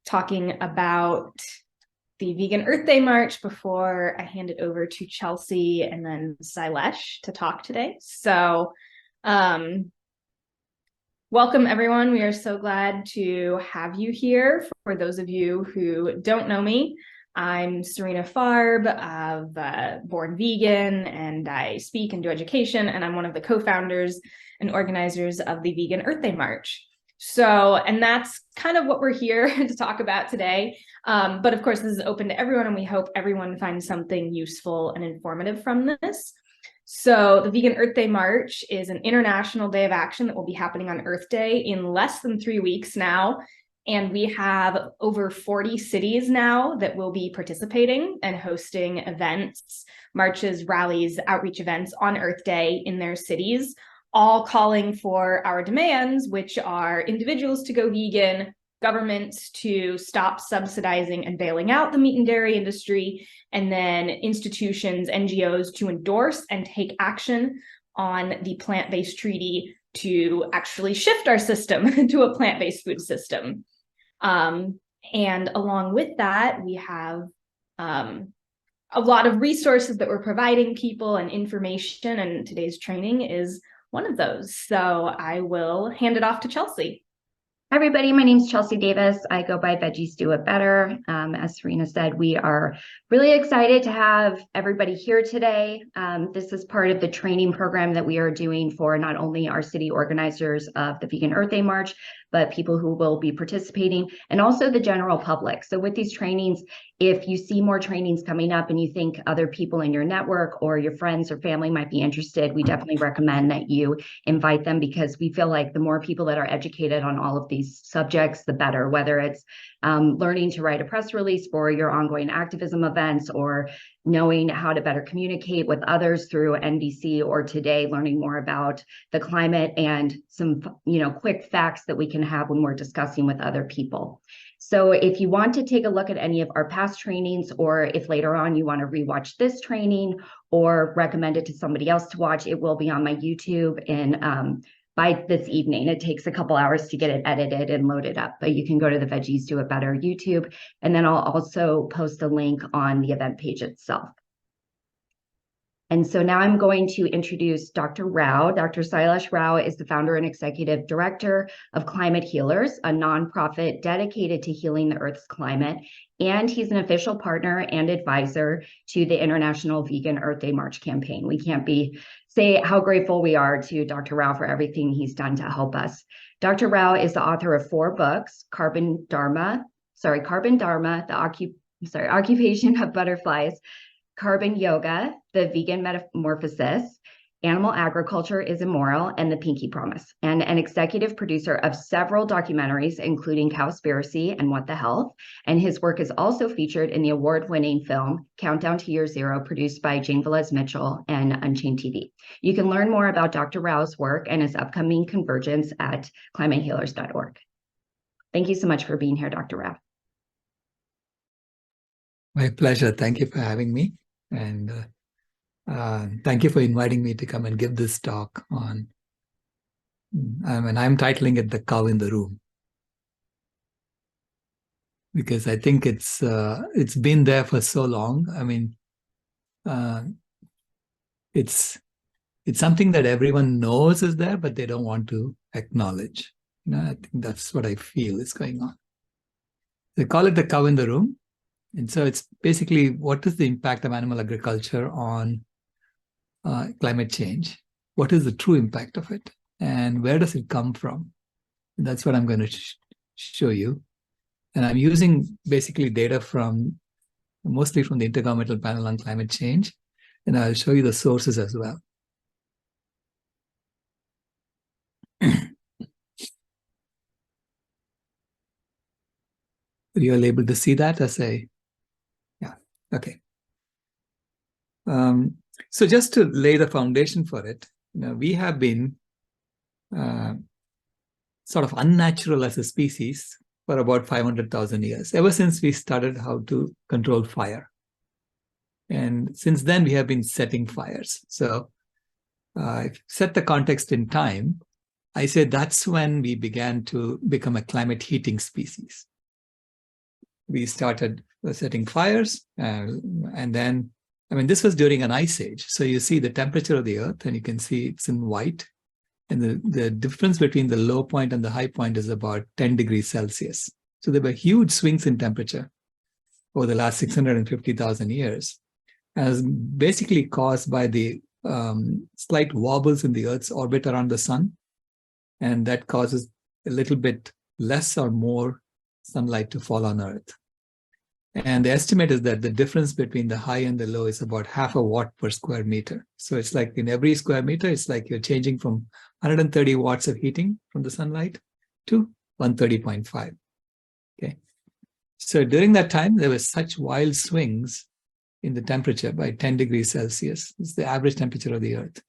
talking about the Vegan Earth Day March before I hand it over to Chelsea and then Sailesh to talk today. So welcome, everyone. We are so glad to have you here. For those of you who don't know me, I'm Serena Farb, born vegan, and I speak and do education, and I'm one of the co-founders and organizers of the Vegan Earth Day March. So, and that's kind of what we're here to talk about today. But of course, this is open to everyone, and we hope everyone finds something useful and informative from this. So the Vegan Earth Day March is an international day of action that will be happening on Earth Day in less than 3 weeks now. And we have over 40 cities now that will be participating and hosting events, marches, rallies, outreach events on Earth Day in their cities, all calling for our demands, which are individuals to go vegan, governments to stop subsidizing and bailing out the meat and dairy industry, and then institutions, NGOs to endorse and take action on the plant-based treaty to actually shift our system to a plant-based food system. And along with that, we have a lot of resources that we're providing people and information, and today's training is one of those. So I will hand it off to Chelsea. Hi, everybody. My name is Chelsea Davis. I go by Veggies Do It Better. As Serena said, we are really excited to have everybody here today. This is part of the training program that we are doing for not only our city organizers of the Vegan Earth Day March, but people who will be participating, and also the general public. So with these trainings, if you see more trainings coming up and you think other people in your network or your friends or family might be interested, we definitely recommend that you invite them, because we feel like the more people that are educated on all of these subjects, the better, whether it's learning to write a press release for your ongoing activism events, or knowing how to better communicate with others through NDC, or today learning more about the climate and some quick facts that we can have when we're discussing with other people. So if you want to take a look at any of our past trainings, or if later on you want to rewatch this training or recommend it to somebody else to watch, it will be on my YouTube in by this evening. It takes a couple hours to get it edited and loaded up, but you can go to the Veggies Do It Better YouTube, and then I'll also post a link on the event page itself. And so now I'm going to introduce Dr. Rao. Dr. Sailesh Rao is the founder and executive director of Climate Healers, a nonprofit dedicated to healing the Earth's climate. And he's an official partner and advisor to the International Vegan Earth Day March campaign. We can't say how grateful we are to Dr. Rao for everything he's done to help us. Dr. Rao is the author of 4 books: Carbon Dharma, the Occupation of Butterflies, Carbon Yoga, The Vegan Metamorphosis, Animal Agriculture is Immoral, and The Pinky Promise, and an executive producer of several documentaries, including Cowspiracy and What the Health. And his work is also featured in the award-winning film Countdown to Year Zero, produced by Jane Velez Mitchell and Unchained TV. You can learn more about Dr. Rao's work and his upcoming convergence at climatehealers.org. Thank you so much for being here, Dr. Rao. My pleasure. Thank you for having me. And thank you for inviting me to come and give this talk on, I'm titling it The Cow in the Room, because I think it's been there for so long. I mean, it's something that everyone knows is there, but they don't want to acknowledge. I think that's what I feel is going on. They call it the cow in the room. And so it's basically, what is the impact of animal agriculture on climate change? What is the true impact of it? And where does it come from? And that's what I'm going to show you. And I'm using basically data mostly from the Intergovernmental Panel on Climate Change. And I'll show you the sources as well. You're able to see that as okay. So just to lay the foundation for it, we have been sort of unnatural as a species for about 500,000 years, ever since we started how to control fire. And since then, we have been setting fires. So set the context in time, I say that's when we began to become a climate heating species. we started setting fires. And then, I mean, this was during an ice age. So you see the temperature of the Earth, and you can see it's in white. And the difference between the low point and the high point is about 10 degrees Celsius. So there were huge swings in temperature over the last 650,000 years, as basically caused by the slight wobbles in the Earth's orbit around the sun. And that causes a little bit less or more sunlight to fall on Earth. And the estimate is that the difference between the high and the low is about half a watt per square meter. So it's like in every square meter, it's like you're changing from 130 watts of heating from the sunlight to 130.5. Okay. So during that time, there were such wild swings in the temperature by 10 degrees Celsius. It's the average temperature of the Earth.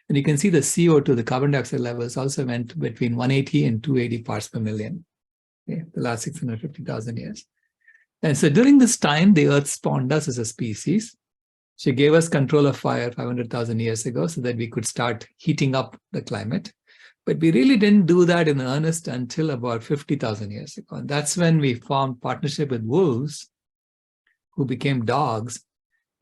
And you can see the CO2, the carbon dioxide levels also went between 180 and 280 parts per million, okay, the last 650,000 years. And so during this time, the Earth spawned us as a species. She gave us control of fire 500,000 years ago so that we could start heating up the climate. But we really didn't do that in earnest until about 50,000 years ago. And that's when we formed partnership with wolves, who became dogs.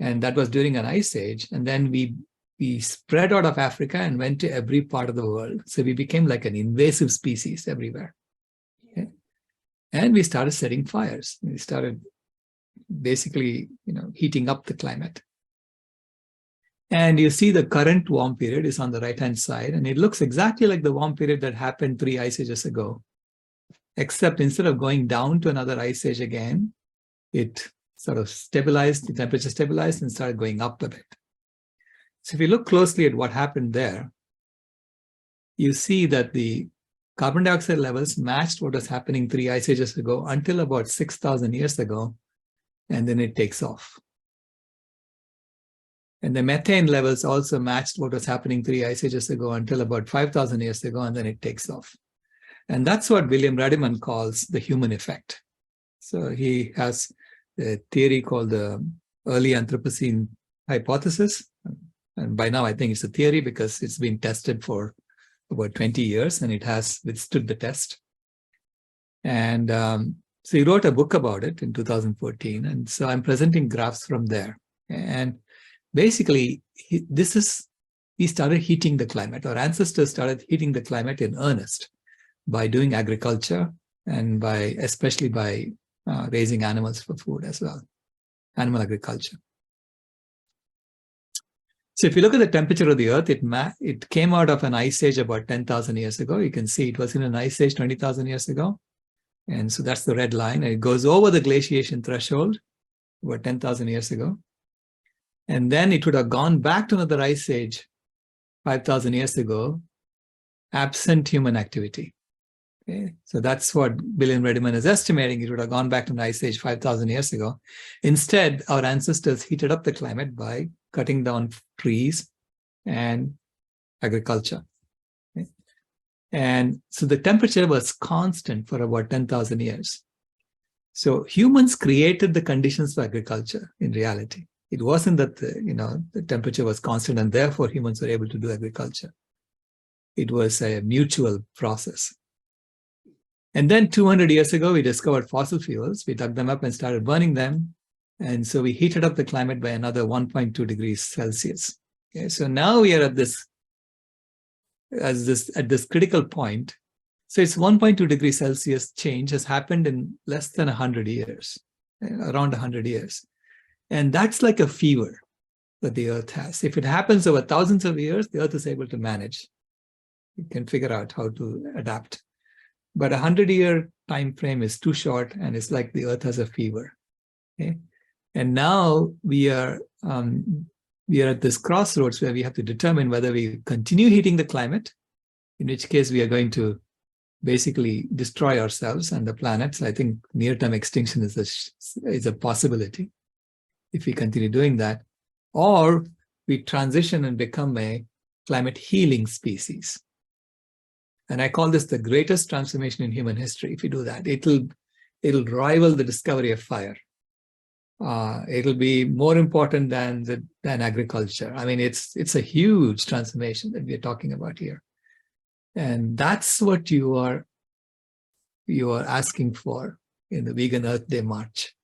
And that was during an ice age. And then we spread out of Africa and went to every part of the world. So we became like an invasive species everywhere. Okay? And we started setting fires. We started basically, heating up the climate. And you see the current warm period is on the right-hand side, and it looks exactly like the warm period that happened 3 ice ages ago, except instead of going down to another ice age again, it sort of stabilized, the temperature stabilized and started going up a bit. So if you look closely at what happened there, you see that the carbon dioxide levels matched what was happening 3 ice ages ago until about 6,000 years ago, and then it takes off. And the methane levels also matched what was happening 3 ice ages ago until about 5,000 years ago, and then it takes off. And that's what William Rediman calls the human effect. So he has a theory called the early Anthropocene hypothesis. And by now, I think it's a theory because it's been tested for about 20 years and it has withstood the test. And so he wrote a book about it in 2014. And so I'm presenting graphs from there. And basically, he started heating the climate. Our ancestors started heating the climate in earnest by doing agriculture and especially by raising animals for food as well, animal agriculture. So if you look at the temperature of the Earth, it came out of an ice age about 10,000 years ago. You can see it was in an ice age 20,000 years ago. And so that's the red line. And it goes over the glaciation threshold about 10,000 years ago. And then it would have gone back to another ice age 5,000 years ago, absent human activity. Okay? So that's what William Rediman is estimating. It would have gone back to an ice age 5,000 years ago. Instead, our ancestors heated up the climate by cutting down trees and agriculture. Okay? And so the temperature was constant for about 10,000 years. So humans created the conditions for agriculture in reality. It wasn't that the temperature was constant and therefore humans were able to do agriculture. It was a mutual process. And then 200 years ago, we discovered fossil fuels. We dug them up and started burning them. And so we heated up the climate by another 1.2 degrees Celsius. Okay, so now we are at this critical point. So it's 1.2 degrees Celsius change has happened in less than 100 years, around 100 years. And that's like a fever that the Earth has. If it happens over thousands of years, the Earth is able to manage. It can figure out how to adapt. But a 100-year time frame is too short, and it's like the Earth has a fever. Okay? And now we are at this crossroads where we have to determine whether we continue heating the climate, in which case we are going to basically destroy ourselves and the planet. So I think near-term extinction is a possibility if we continue doing that, or we transition and become a climate healing species. And I call this the greatest transformation in human history. If we do that, it'll rival the discovery of fire. It'll be more important than agriculture. I mean, it's a huge transformation that we're talking about here. And that's what you are asking for in the Vegan Earth Day March.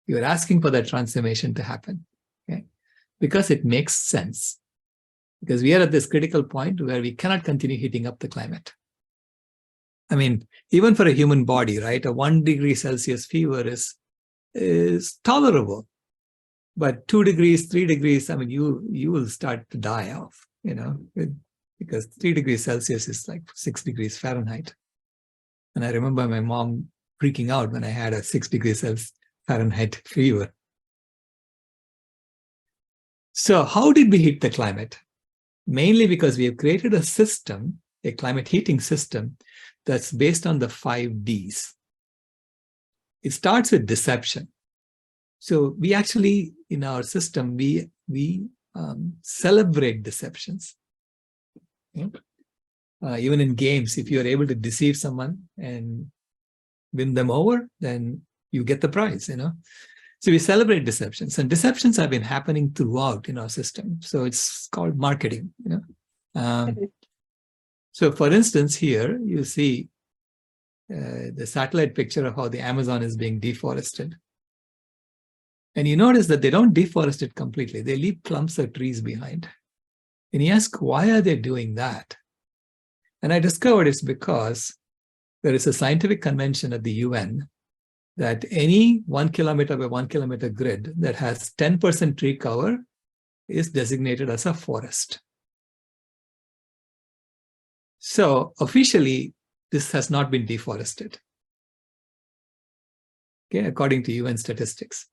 You're asking for that transformation to happen, okay? Because it makes sense. Because we are at this critical point where we cannot continue heating up the climate. I mean, even for a human body, right? A 1 degree Celsius fever is tolerable. But 2 degrees, 3 degrees, I mean, you will start to die off, because 3 degrees Celsius is like 6 degrees Fahrenheit. And I remember my mom freaking out when I had a 6 degrees Fahrenheit fever. So how did we heat the climate? Mainly because we have created a system, a climate heating system, that's based on the 5 Ds. It starts with deception. So we actually, in our system, we celebrate deceptions. Even in games, if you're able to deceive someone and win them over, then you get the prize, So we celebrate deceptions, and deceptions have been happening throughout in our system. So it's called marketing, So for instance, here you see the satellite picture of how the Amazon is being deforested. And you notice that they don't deforest it completely. They leave clumps of trees behind. And you ask, why are they doing that? And I discovered it's because there is a scientific convention at the UN that any 1 kilometer by 1 kilometer grid that has 10% tree cover is designated as a forest. So officially, this has not been deforested, okay, according to UN statistics.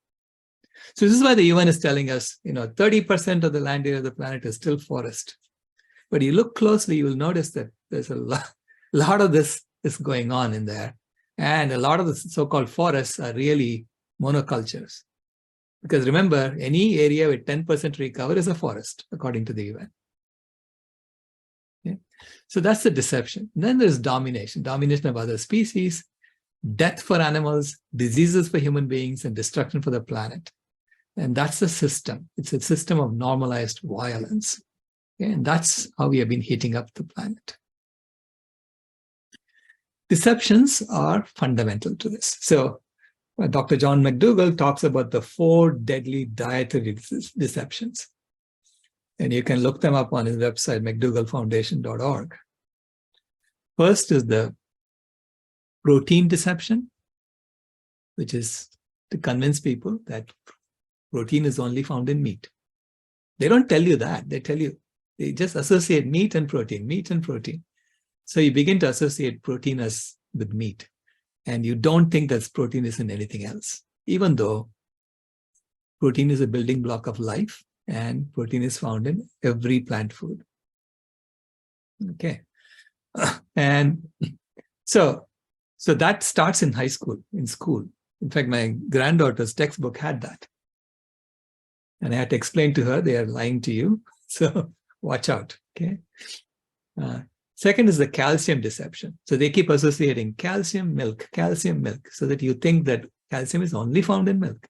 So this is why the UN is telling us, 30% of the land area of the planet is still forest. But you look closely, you will notice that there's a lot of this is going on in there. And a lot of the so-called forests are really monocultures. Because remember, any area with 10% tree cover is a forest, according to the UN. Okay? So that's the deception. Then there's domination of other species, death for animals, diseases for human beings, and destruction for the planet. And that's the system. It's a system of normalized violence. Okay? And that's how we have been heating up the planet. Deceptions are fundamental to this. So Dr. John McDougall talks about the 4 deadly dietary deceptions. And you can look them up on his website, mcdougallfoundation.org. First is the protein deception, which is to convince people that protein is only found in meat. They don't tell you that. They just associate meat and protein. So you begin to associate protein with meat, and you don't think that protein is in anything else, even though protein is a building block of life, and protein is found in every plant food. Okay. And so that starts in in school. In fact, my granddaughter's textbook had that. And I had to explain to her, they are lying to you. So watch out. Okay. Second is the calcium deception. So they keep associating calcium, milk, so that you think that calcium is only found in milk.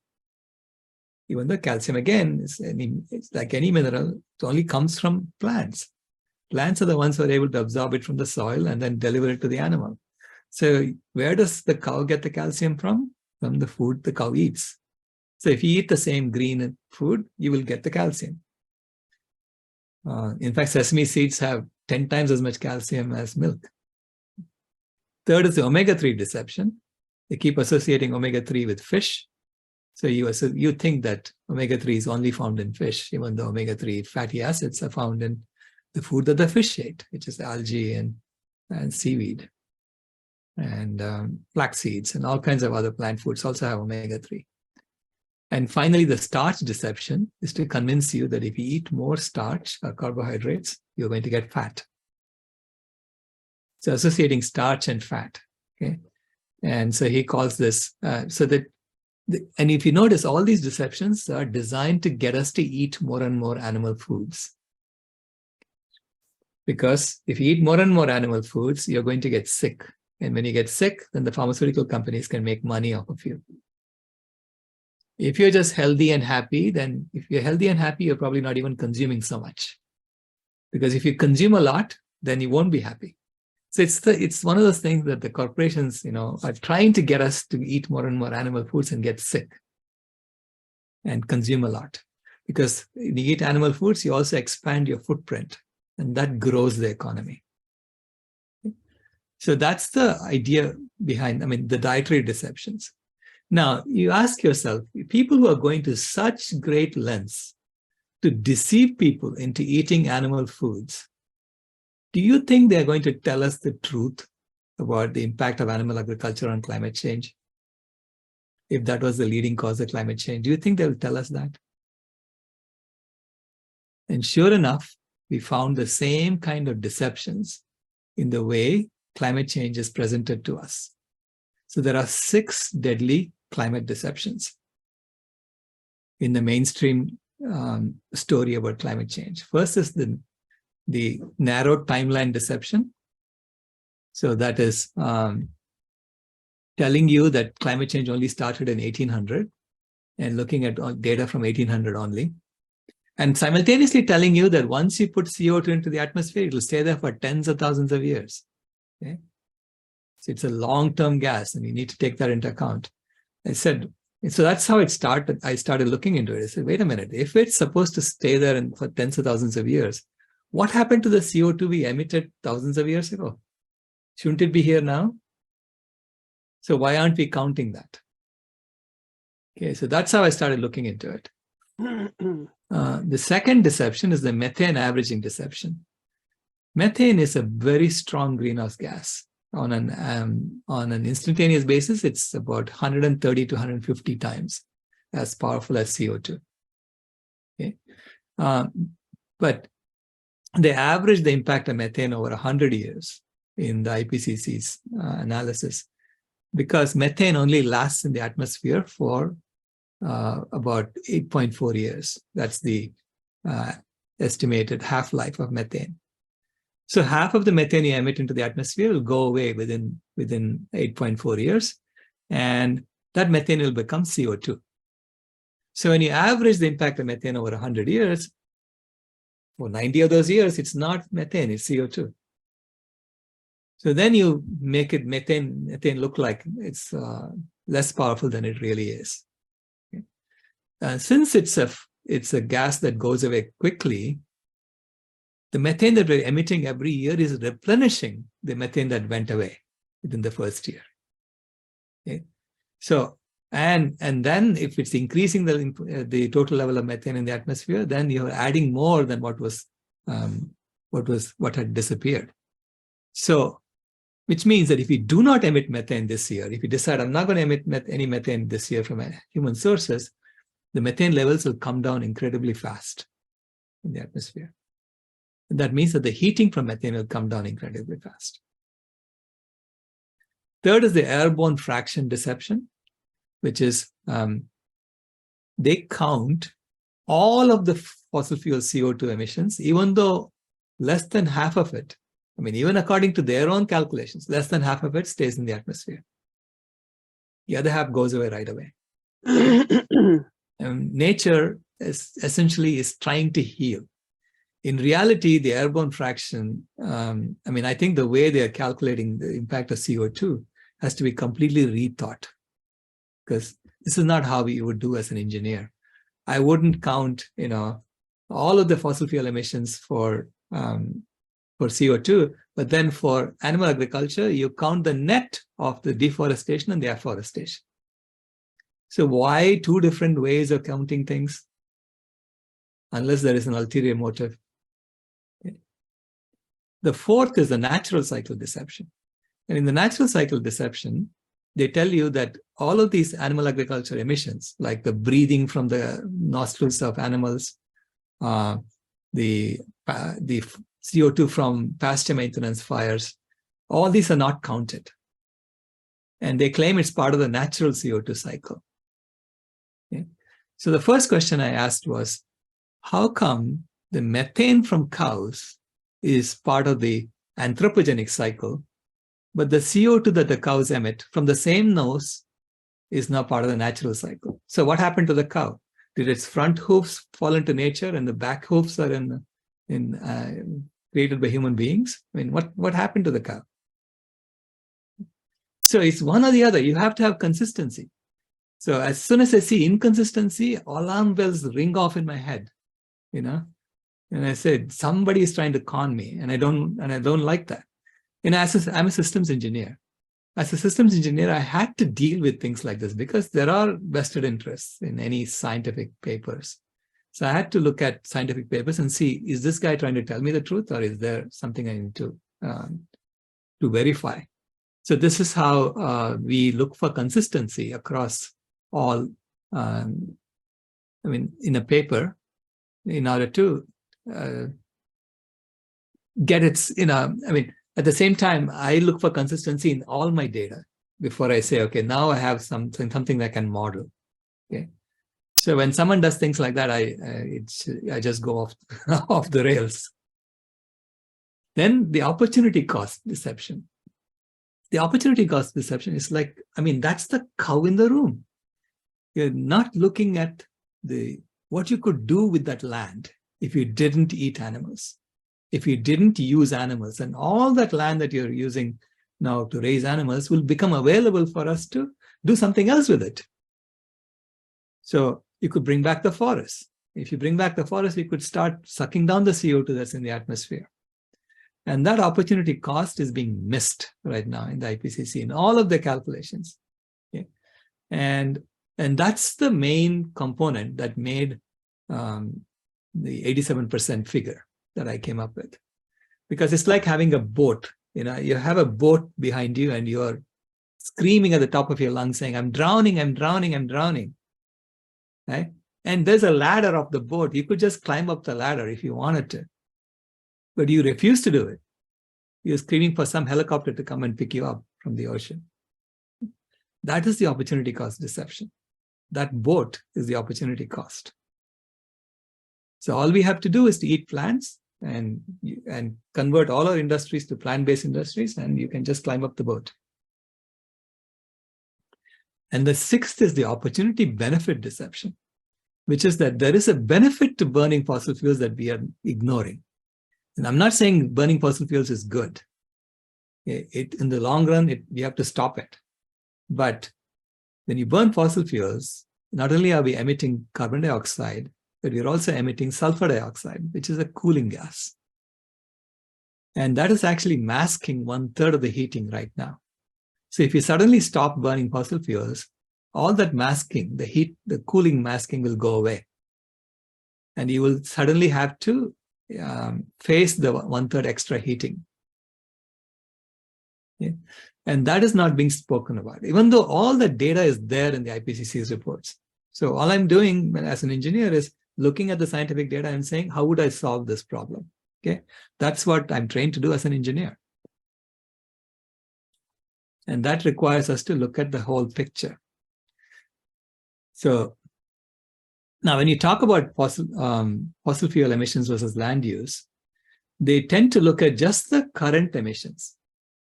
Even though calcium, again, it's like any mineral, it only comes from plants. Plants are the ones who are able to absorb it from the soil and then deliver it to the animal. So where does the cow get the calcium from? From the food the cow eats. So if you eat the same green food, you will get the calcium. In fact, sesame seeds have 10 times as much calcium as milk. Third is the omega-3 deception. They keep associating omega-3 with fish. So you think that omega-3 is only found in fish, even though omega-3 fatty acids are found in the food that the fish ate, which is algae and seaweed and flax seeds, and all kinds of other plant foods also have omega-3. And finally, the starch deception is to convince you that if you eat more starch or carbohydrates, you're going to get fat. So associating starch and fat. Okay. And so he calls this, and if you notice, all these deceptions are designed to get us to eat more and more animal foods. Because if you eat more and more animal foods, you're going to get sick. And when you get sick, then the pharmaceutical companies can make money off of you. If you're just healthy and happy, then if you're healthy and happy, you're probably not even consuming so much. Because if you consume a lot, then you won't be happy. So it's one of those things that the corporations, are trying to get us to eat more and more animal foods and get sick. and consume a lot. Because when you eat animal foods, you also expand your footprint, and that grows the economy. So that's the idea behind, the dietary deceptions. Now, you ask yourself, people who are going to such great lengths to deceive people into eating animal foods, do you think they're going to tell us the truth about the impact of animal agriculture on climate change? If that was the leading cause of climate change, do you think they'll tell us that? And sure enough, we found the same kind of deceptions in the way climate change is presented to us. So there are 6 deadly climate deceptions in the mainstream story about climate change. First is the narrow timeline deception. So that is telling you that climate change only started in 1800 and looking at data from 1800 only. And simultaneously telling you that once you put CO2 into the atmosphere, it will stay there for tens of thousands of years. Okay? So it's a long-term gas, and you need to take that into account. I said, so that's how it started. I started looking into it. I said, wait a minute, if it's supposed to stay there for tens of thousands of years, what happened to the CO2 we emitted thousands of years ago? Shouldn't it be here now? So why aren't we counting that? Okay, so that's how I started looking into it. The second deception is the methane averaging deception. Methane is a very strong greenhouse gas. On an instantaneous basis, it's about 130 to 150 times as powerful as CO2. Okay? But they average the impact of methane over 100 years in the IPCC's analysis, because methane only lasts in the atmosphere for about 8.4 years. That's the estimated half-life of methane. So half of the methane you emit into the atmosphere will go away within 8.4 years, and that methane will become CO2. So when you average the impact of methane over 100 years, for 90 of those years, it's not methane, it's CO2. So then you make it methane look like it's less powerful than it really is. Okay? Since it's a gas that goes away quickly, the methane that we're emitting every year is replenishing the methane that went away within the first year. Okay? So, and then if it's increasing the total level of methane in the atmosphere, then you're adding more than what had disappeared. So, which means that if you do not emit methane this year, if you decide I'm not going to emit any methane this year from human sources, the methane levels will come down incredibly fast in the atmosphere. And that means that the heating from methane will come down incredibly fast. Third is the airborne fraction deception, which is they count all of the fossil fuel CO2 emissions, even though less than half of it, even according to their own calculations, less than half of it stays in the atmosphere. The other half goes away right away. Nature essentially is trying to heal. In reality, the airborne fraction, I think the way they are calculating the impact of CO2 has to be completely rethought, because this is not how we would do as an engineer. I wouldn't count, all of the fossil fuel emissions for CO2, but then for animal agriculture, you count the net of the deforestation and the afforestation. So why 2 different ways of counting things? Unless there is an ulterior motive. Okay. The fourth is the natural cycle deception. And in the natural cycle deception, they tell you that all of these animal agriculture emissions, like the breathing from the nostrils of animals, the CO2 from pasture maintenance fires, all these are not counted. And they claim it's part of the natural CO2 cycle. Okay? So the first question I asked was, how come the methane from cows is part of the anthropogenic cycle, but the CO2 that the cows emit from the same nose is now part of the natural cycle? So what happened to the cow? Did its front hoofs fall into nature and the back hoofs are created by human beings? What happened to the cow? So it's one or the other. You have to have consistency. So as soon as I see inconsistency, alarm bells ring off in my head, and I said, somebody is trying to con me, and I don't like that. I'm a systems engineer. As a systems engineer, I had to deal with things like this because there are vested interests in any scientific papers. So I had to look at scientific papers and see, is this guy trying to tell me the truth, or is there something I need to verify? So this is how we look for consistency across all, in a paper, in order to get its, at the same time, I look for consistency in all my data before I say, okay, now I have something that I can model. Okay. So when someone does things like that, I just go off, off the rails. Then the opportunity cost deception. The opportunity cost deception is like, that's the cow in the room. You're not looking at what you could do with that land if you didn't eat animals, if you didn't use animals, and all that land that you're using now to raise animals will become available for us to do something else with it. So you could bring back the forest. If you bring back the forest, we could start sucking down the CO2 that's in the atmosphere. And that opportunity cost is being missed right now in the IPCC in all of the calculations. Okay? And that's the main component that made the 87% figure that I came up with. Because it's like having a boat. You have a boat behind you and you're screaming at the top of your lungs saying, I'm drowning, I'm drowning, I'm drowning. Right? And there's a ladder of the boat. You could just climb up the ladder if you wanted to. But you refuse to do it. You're screaming for some helicopter to come and pick you up from the ocean. That is the opportunity cost deception. That boat is the opportunity cost. So all we have to do is to eat plants and convert all our industries to plant-based industries, and you can just climb up the boat. And the sixth is the opportunity benefit deception, which is that there is a benefit to burning fossil fuels that we are ignoring. And I'm not saying burning fossil fuels is good. In the long run, we have to stop it. But when you burn fossil fuels, not only are we emitting carbon dioxide, but we're also emitting sulfur dioxide, which is a cooling gas. And that is actually masking 1/3 of the heating right now. So if you suddenly stop burning fossil fuels, all that masking, the heat, the cooling masking will go away. And you will suddenly have to face the 1/3 extra heating. Yeah. And that is not being spoken about, even though all the data is there in the IPCC's reports. So all I'm doing as an engineer is looking at the scientific data and saying, how would I solve this problem? Okay, that's what I'm trained to do as an engineer. And that requires us to look at the whole picture. So now when you talk about fossil fuel emissions versus land use, they tend to look at just the current emissions.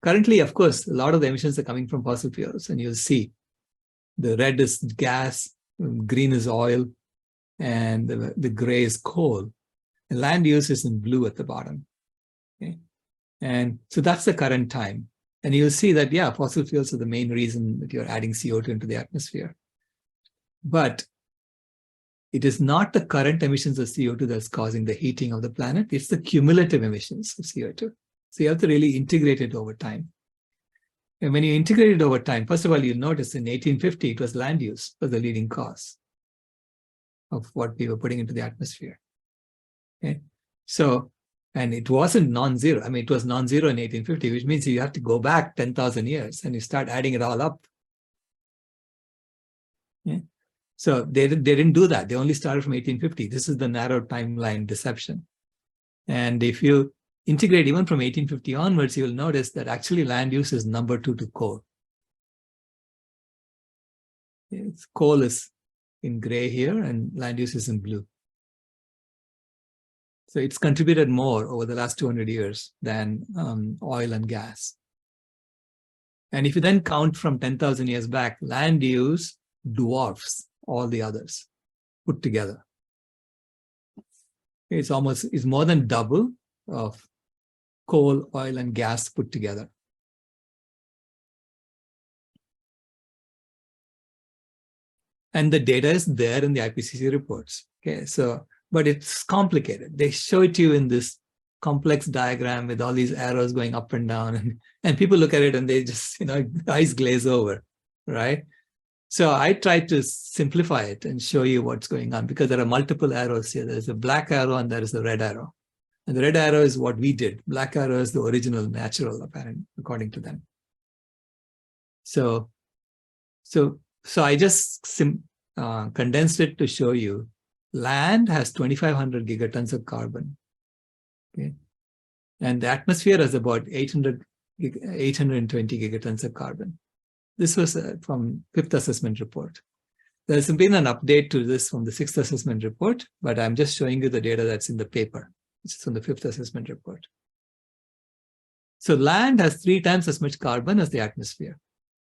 Currently, of course, a lot of the emissions are coming from fossil fuels, and you'll see the red is gas, green is oil, and the gray is coal. And land use is in blue at the bottom. Okay? And so that's the current time. And you'll see that, yeah, fossil fuels are the main reason that you're adding CO2 into the atmosphere. But it is not the current emissions of CO2 that's causing the heating of the planet. It's the cumulative emissions of CO2. So you have to really integrate it over time. And when you integrate it over time, first of all, you'll notice in 1850, it was land use was the leading cause of what we were putting into the atmosphere. Okay? So, and it wasn't non-zero. I mean, it was non-zero in 1850, which means you have to go back 10,000 years and you start adding it all up. Yeah? So they didn't do that. They only started from 1850. This is the narrow timeline deception. And if you integrate even from 1850 onwards, you'll notice that actually land use is number 2 to coal. Coal is in gray here and land use is in blue. So it's contributed more over the last 200 years than oil and gas. And if you then count from 10,000 years back, land use dwarfs all the others put together. It's more than double of coal, oil, and gas put together. And the data is there in the IPCC reports. Okay, so, but it's complicated. They show it to you in this complex diagram with all these arrows going up and down, and people look at it and they just, eyes glaze over, right? So I tried to simplify it and show you what's going on, because there are multiple arrows here. There's a black arrow and there is a red arrow. And the red arrow is what we did. Black arrow is the original natural, apparently, according to them. So I just condensed it to show you land has 2,500 gigatons of carbon. Okay. And the atmosphere has about 820 gigatons of carbon. This was from 5th assessment report. There's been an update to this from the 6th assessment report, but I'm just showing you the data that's in the paper, which is from the 5th assessment report. So land has 3 times as much carbon as the atmosphere.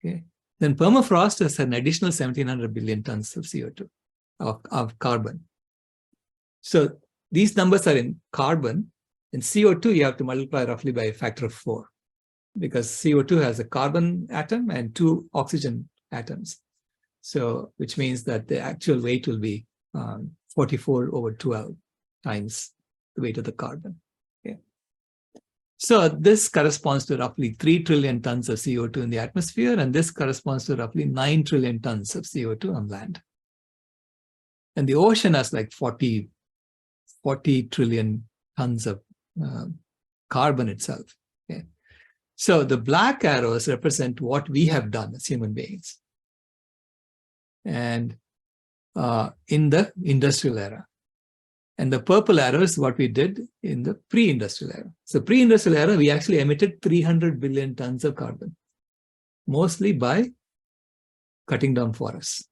Okay. Then permafrost has an additional 1,700 billion tons of CO2, of carbon. So these numbers are in carbon. In CO2, you have to multiply roughly by a factor of 4, because CO2 has a carbon atom and 2 oxygen atoms. So, which means that the actual weight will be 44 over 12 times the weight of the carbon. Okay. So this corresponds to roughly 3 trillion tons of CO2 in the atmosphere, and this corresponds to roughly 9 trillion tons of CO2 on land. And the ocean has like 40 trillion tons of carbon itself. Okay. So the black arrows represent what we have done as human beings. And in the industrial era. And the purple arrow is what we did in the pre-industrial era. So pre-industrial era, we actually emitted 300 billion tons of carbon, mostly by cutting down forests.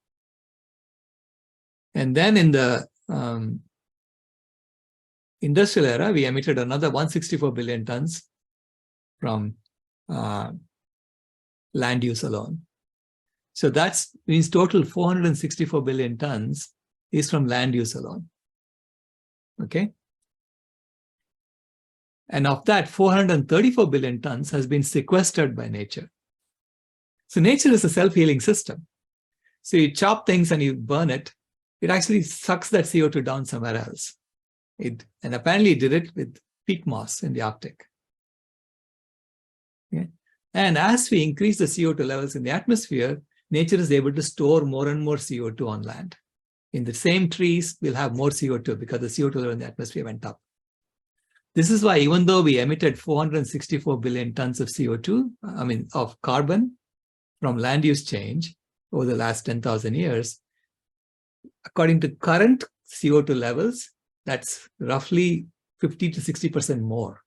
And then in the industrial era, we emitted another 164 billion tons from land use alone. So that means total 464 billion tons is from land use alone. Okay. And of that, 434 billion tons has been sequestered by nature. So nature is a self-healing system. So you chop things and you burn it, it actually sucks that CO2 down somewhere else. And apparently it did it with peat moss in the Arctic. Okay. And as we increase the CO2 levels in the atmosphere, nature is able to store more and more CO2 on land. In the same trees, we'll have more CO2 because the CO2 level in the atmosphere went up. This is why even though we emitted 464 billion tons of CO2, of carbon from land use change over the last 10,000 years, according to current CO2 levels, that's roughly 50 to 60% more.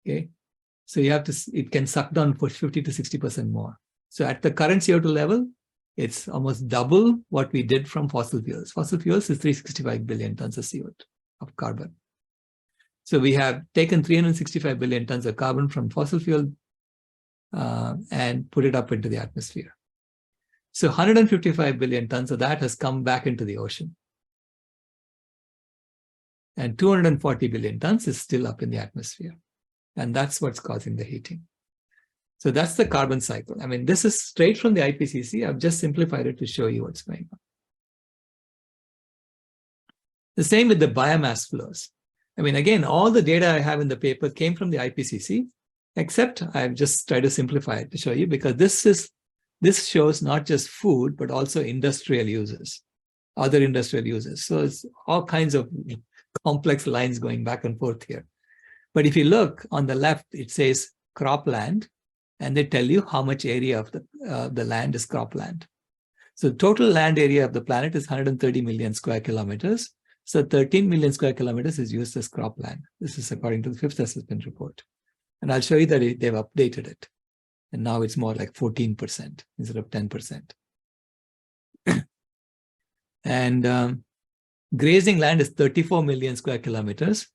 Okay. So you have to, it can suck down for 50 to 60% more. So at the current CO2 level, it's almost double what we did from fossil fuels. Fossil fuels is 365 billion tons of CO2 of carbon. So we have taken 365 billion tons of carbon from fossil fuel and put it up into the atmosphere. So 155 billion tons of that has come back into the ocean. And 240 billion tons is still up in the atmosphere. And that's what's causing the heating. So that's the carbon cycle. This is straight from the IPCC. I've just simplified it to show you what's going on. The same with the biomass flows. Again, all the data I have in the paper came from the IPCC, except I've just tried to simplify it to show you, because this shows not just food, but also industrial uses, other industrial uses. So it's all kinds of complex lines going back and forth here. But if you look on the left, it says cropland, and they tell you how much area of the land is cropland. So total land area of the planet is 130 million square kilometers. So 13 million square kilometers is used as cropland. This is according to the 5th assessment report. And I'll show you that they've updated it. And now it's more like 14% instead of 10%. And grazing land is 34 million square kilometers.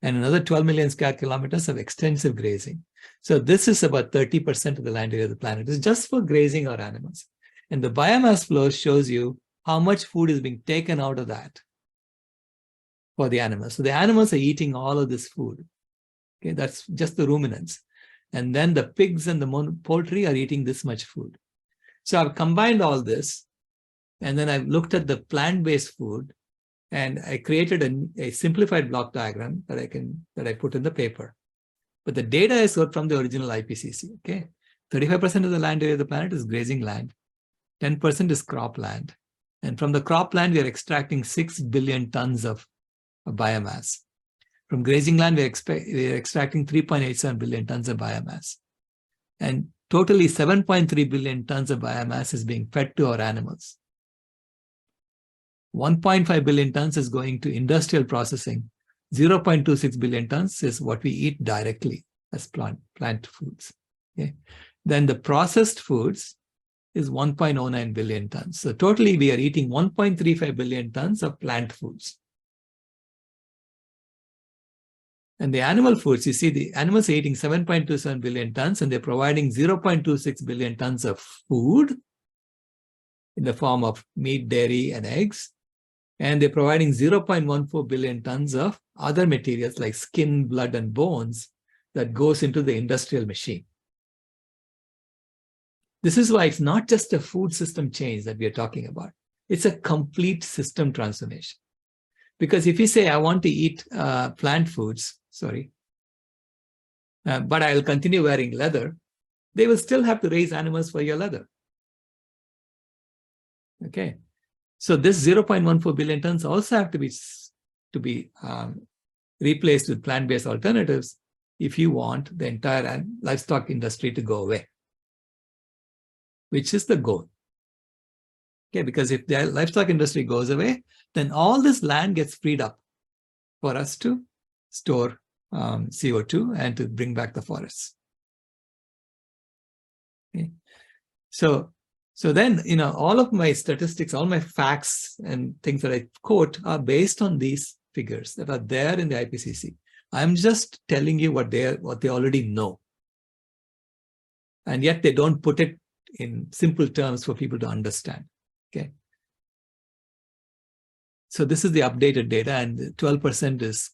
And another 12 million square kilometers of extensive grazing. So this is about 30% of the land area of the planet. It's just for grazing or animals. And the biomass flow shows you how much food is being taken out of that for the animals. So the animals are eating all of this food. Okay, that's just the ruminants. And then the pigs and the poultry are eating this much food. So I've combined all this, and then I've looked at the plant-based food, and I created a simplified block diagram that I put in the paper. But the data is from the original IPCC. Okay, 35% of the land area of the planet is grazing land, 10% is cropland, and from the cropland we are extracting 6 billion tons of biomass. From grazing land we are extracting 3.87 billion tons of biomass, and totally 7.3 billion tons of biomass is being fed to our animals. 1.5 billion tons is going to industrial processing. 0.26 billion tons is what we eat directly as plant foods. Okay. Then the processed foods is 1.09 billion tons. So totally we are eating 1.35 billion tons of plant foods. And the animal foods, you see the animals are eating 7.27 billion tons, and they're providing 0.26 billion tons of food in the form of meat, dairy, and eggs. And they're providing 0.14 billion tons of other materials like skin, blood, and bones that goes into the industrial machine. This is why it's not just a food system change that we are talking about. It's a complete system transformation. Because if you say, I want to eat plant foods, but I'll continue wearing leather, they will still have to raise animals for your leather. Okay. So this 0.14 billion tons also have to be replaced with plant-based alternatives if you want the entire livestock industry to go away, which is the goal. Okay, because if the livestock industry goes away, then all this land gets freed up for us to store CO2 and to bring back the forests. Okay. So then, all of my statistics, all my facts and things that I quote are based on these figures that are there in the IPCC. I'm just telling you what they already know. And yet they don't put it in simple terms for people to understand. Okay. So this is the updated data, and 12% is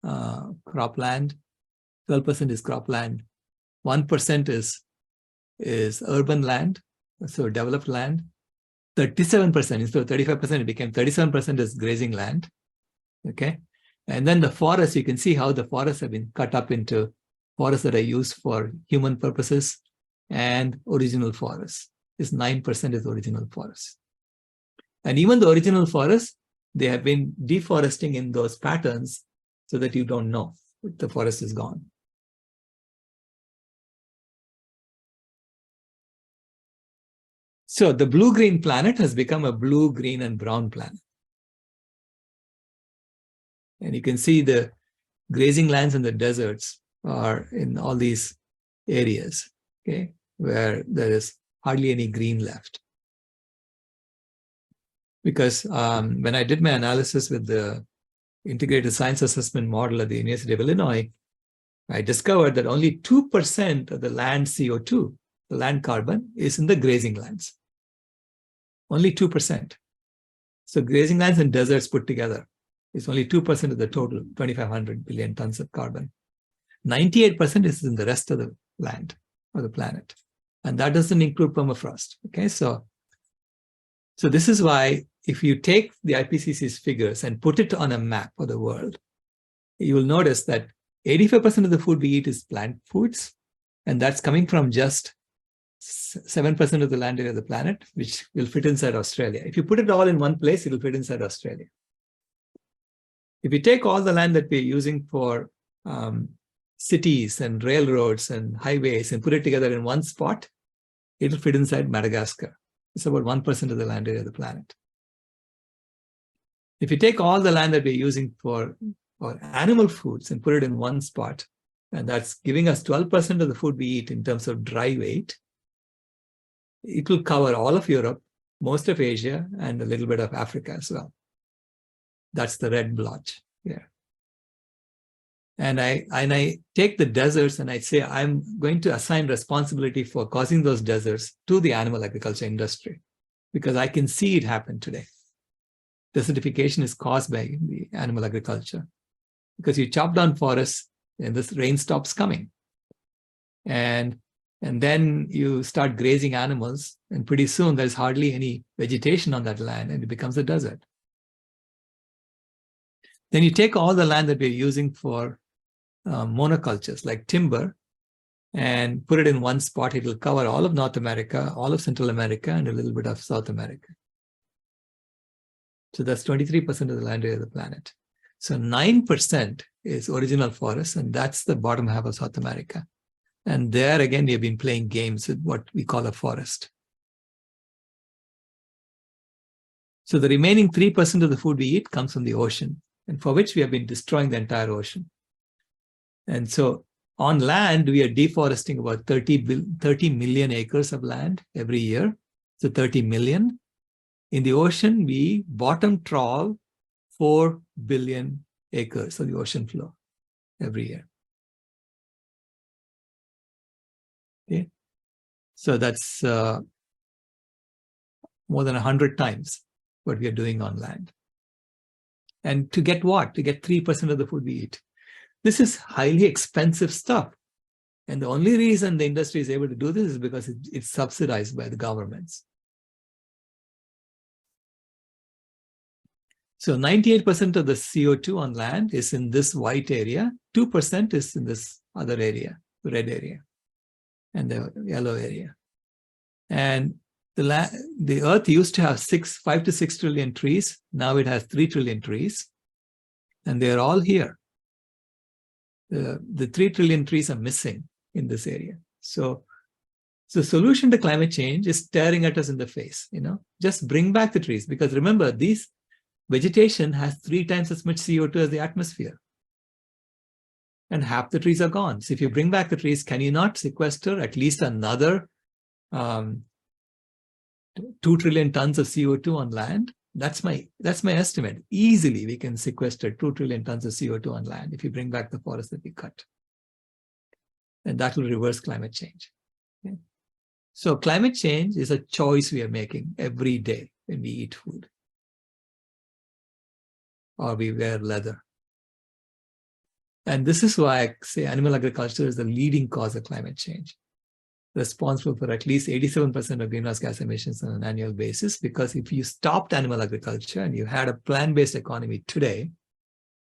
cropland, 12% is cropland, 1% is urban land, so developed land, 37%, instead of 35%, it became 37% is grazing land. Okay. And then the forests, you can see how the forests have been cut up into forests that are used for human purposes and original forests. This 9% is original forests. And even the original forests, they have been deforesting in those patterns so that you don't know the forest is gone. So the blue-green planet has become a blue, green, and brown planet. And you can see the grazing lands and the deserts are in all these areas, okay, where there is hardly any green left. Because when I did my analysis with the integrated science assessment model at the University of Illinois, I discovered that only 2% of the land CO2, the land carbon, is in the grazing lands. Only 2%. So grazing lands and deserts put together is only 2% of the total, 2,500 billion tons of carbon. 98% is in the rest of the land or the planet. And that doesn't include permafrost. Okay, so this is why if you take the IPCC's figures and put it on a map of the world, you will notice that 85% of the food we eat is plant foods, and that's coming from just 7% of the land area of the planet, which will fit inside Australia. If you put it all in one place, it will fit inside Australia. If you take all the land that we're using for cities and railroads and highways and put it together in one spot, it'll fit inside Madagascar. It's about 1% of the land area of the planet. If you take all the land that we're using for animal foods and put it in one spot, and that's giving us 12% of the food we eat in terms of dry weight, it will cover all of Europe, most of Asia, and a little bit of Africa as well. That's the red blotch here. And I take the deserts and I say, I'm going to assign responsibility for causing those deserts to the animal agriculture industry, because I can see it happen today. Desertification is caused by the animal agriculture, because you chop down forests and this rain stops coming. And And then you start grazing animals, and pretty soon there's hardly any vegetation on that land, and it becomes a desert. Then you take all the land that we're using for monocultures, like timber, and put it in one spot. It will cover all of North America, all of Central America, and a little bit of South America. So that's 23% of the land area of the planet. So 9% is original forest, and that's the bottom half of South America. And there again, we have been playing games with what we call a forest. So the remaining 3% of the food we eat comes from the ocean, and for which we have been destroying the entire ocean. And so on land, we are deforesting about 30 million acres of land every year. So 30 million. In the ocean, we bottom trawl 4 billion acres of the ocean floor every year. Okay. So that's more than 100 times what we are doing on land. And to get what? To get 3% of the food we eat. This is highly expensive stuff. And the only reason the industry is able to do this is because it's subsidized by the governments. So 98% of the CO2 on land is in this white area. 2% is in this other area, the red area, and the yellow area. And the earth used to have 5 to 6 trillion trees. Now it has 3 trillion trees. And they're all here. The 3 trillion trees are missing in this area. So the solution to climate change is staring at us in the face. Just bring back the trees, because remember, these vegetation has 3 times as much CO2 as the atmosphere. And half the trees are gone. So if you bring back the trees, can you not sequester at least another 2 trillion tons of CO2 on land? That's my estimate. Easily, we can sequester 2 trillion tons of CO2 on land if you bring back the forest that we cut. And that will reverse climate change. Okay? So climate change is a choice we are making every day when we eat food or we wear leather. And this is why I say animal agriculture is the leading cause of climate change, responsible for at least 87% of greenhouse gas emissions on an annual basis. Because if you stopped animal agriculture and you had a plant-based economy today,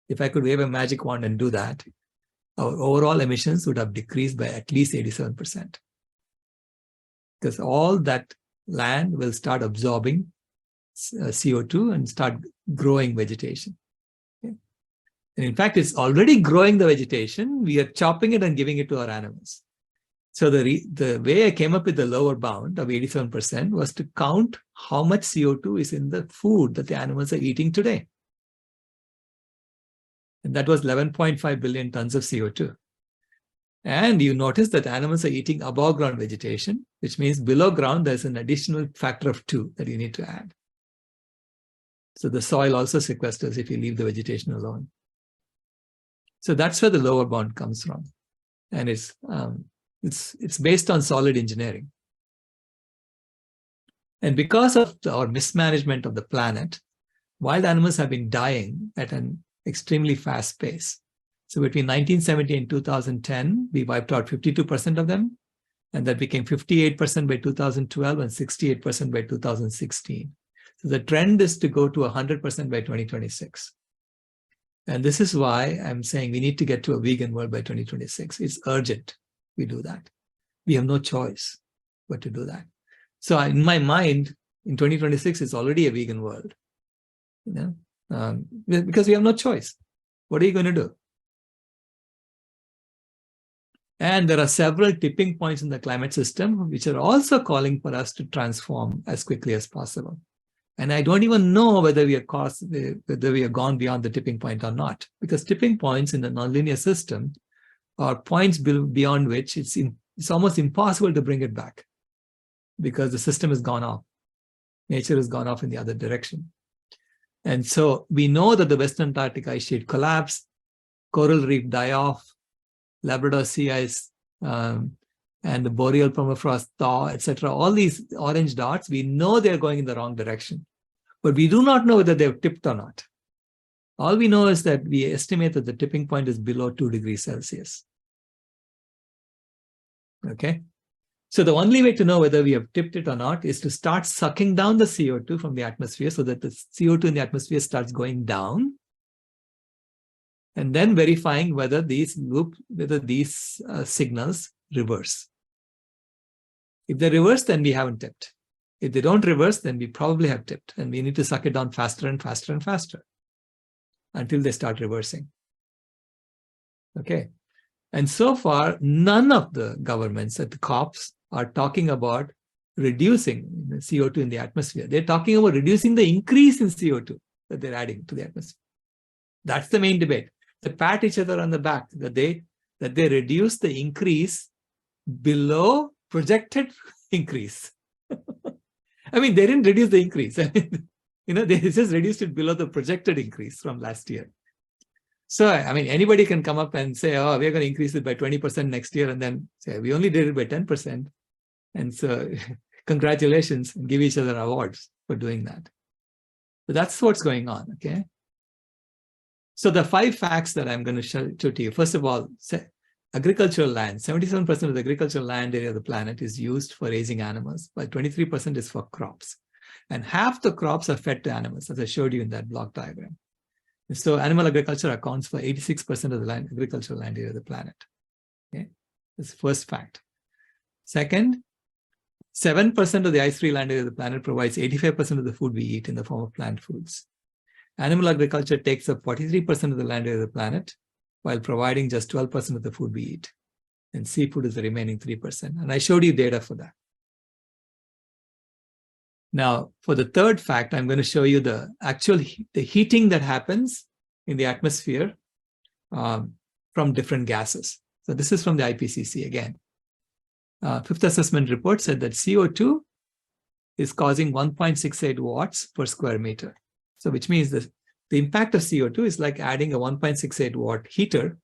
if I could wave a magic wand and do that, our overall emissions would have decreased by at least 87%. Because all that land will start absorbing CO2 and start growing vegetation. Okay? And in fact, it's already growing the vegetation. We are chopping it and giving it to our animals. So the way I came up with the lower bound of 87% was to count how much CO2 is in the food that the animals are eating today. And that was 11.5 billion tons of CO2. And you notice that animals are eating above ground vegetation, which means below ground, there's an additional factor of 2 that you need to add. So the soil also sequesters if you leave the vegetation alone. So that's where the lower bound comes from. And it's based on solid engineering. And because of our mismanagement of the planet, wild animals have been dying at an extremely fast pace. So between 1970 and 2010, we wiped out 52% of them, and that became 58% by 2012 and 68% by 2016. So the trend is to go to 100% by 2026. And this is why I'm saying we need to get to a vegan world by 2026. It's urgent we do that. We have no choice but to do that. So in my mind, in 2026, it's already a vegan world, because we have no choice. What are you going to do? And there are several tipping points in the climate system, which are also calling for us to transform as quickly as possible. And I don't even know whether we have gone beyond the tipping point or not, because tipping points in the nonlinear system are points beyond which it's almost impossible to bring it back, because the system has gone off. Nature has gone off in the other direction. And so we know that the Western Antarctic ice sheet collapsed, coral reef die off, Labrador sea ice, and the boreal permafrost thaw, etc. All these orange dots, we know they're going in the wrong direction, but we do not know whether they've tipped or not. All we know is that we estimate that the tipping point is below 2 degrees Celsius. Okay. So the only way to know whether we have tipped it or not is to start sucking down the CO2 from the atmosphere so that the CO2 in the atmosphere starts going down, and then verifying whether these signals reverse. If they reverse, then we haven't tipped. If they don't reverse, then we probably have tipped, and we need to suck it down faster and faster and faster until they start reversing. Okay. And so far, none of the governments at the COPs are talking about reducing the CO2 in the atmosphere. They're talking about reducing the increase in CO2 that they're adding to the atmosphere. That's the main debate. They pat each other on the back that they reduce the increase below projected increase. I mean, they didn't reduce the increase. They just reduced it below the projected increase from last year. So, I mean, anybody can come up and say, oh, we're going to increase it by 20% next year, and then say, we only did it by 10%. And so, congratulations, and give each other awards for doing that. So that's what's going on, okay? So the 5 facts that I'm going to show to you. First of all, agricultural land. 77% of the agricultural land area of the planet is used for raising animals, but 23% is for crops. And half the crops are fed to animals, as I showed you in that block diagram. So animal agriculture accounts for 86% of the agricultural land area of the planet. Okay, that's the first fact. Second, 7% of the ice-free land area of the planet provides 85% of the food we eat in the form of plant foods. Animal agriculture takes up 43% of the land area of the planet, while providing just 12% of the food we eat. And seafood is the remaining 3%. And I showed you data for that. Now, for the third fact, I'm going to show you the heating that happens in the atmosphere from different gases. So this is from the IPCC again. Fifth assessment report said that CO2 is causing 1.68 watts per square meter. So which means that the impact of CO2 is like adding a 1.68 watt heater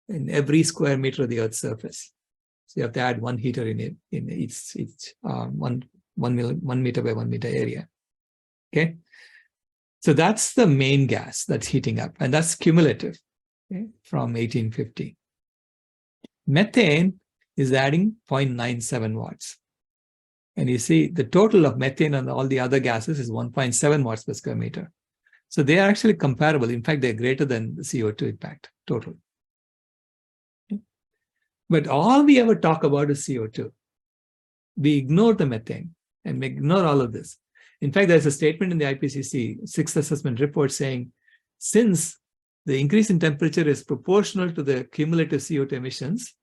in every square meter of the Earth's surface. So you have to add one heater in each 1 meter by 1 meter area. Okay, so that's the main gas that's heating up, and that's cumulative, okay, from 1850. Methane is adding 0.97 watts. And you see the total of methane and all the other gases is 1.7 watts per square meter. So they are actually comparable. In fact, they're greater than the CO2 impact total. Okay. But all we ever talk about is CO2. We ignore the methane and we ignore all of this. In fact, there's a statement in the IPCC 6th assessment report saying, since the increase in temperature is proportional to the cumulative CO2 emissions,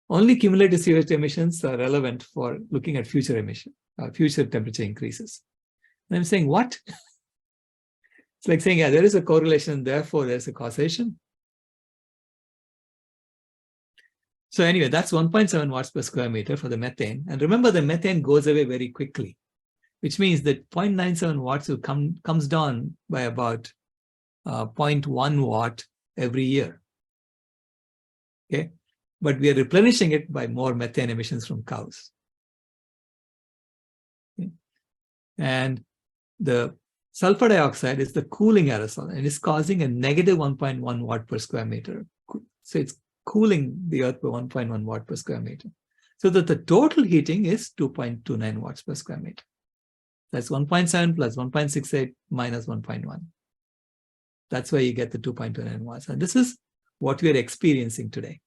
only cumulative CO2 emissions are relevant for looking at future temperature increases. And I'm saying, what? It's like saying, yeah, there is a correlation, therefore there's a causation. So anyway, that's 1.7 watts per square meter for the methane. And remember, the methane goes away very quickly, which means that 0.97 watts will comes down by about 0.1 watt every year. Okay, but we are replenishing it by more methane emissions from cows. Okay. And the sulfur dioxide is the cooling aerosol, and it's causing a negative 1.1 watt per square meter. So it's cooling the Earth by 1.1 watt per square meter. So that the total heating is 2.29 watts per square meter. That's 1.7 plus 1.68 minus 1.1. That's why you get the 2.29 watts. And this is what we are experiencing today.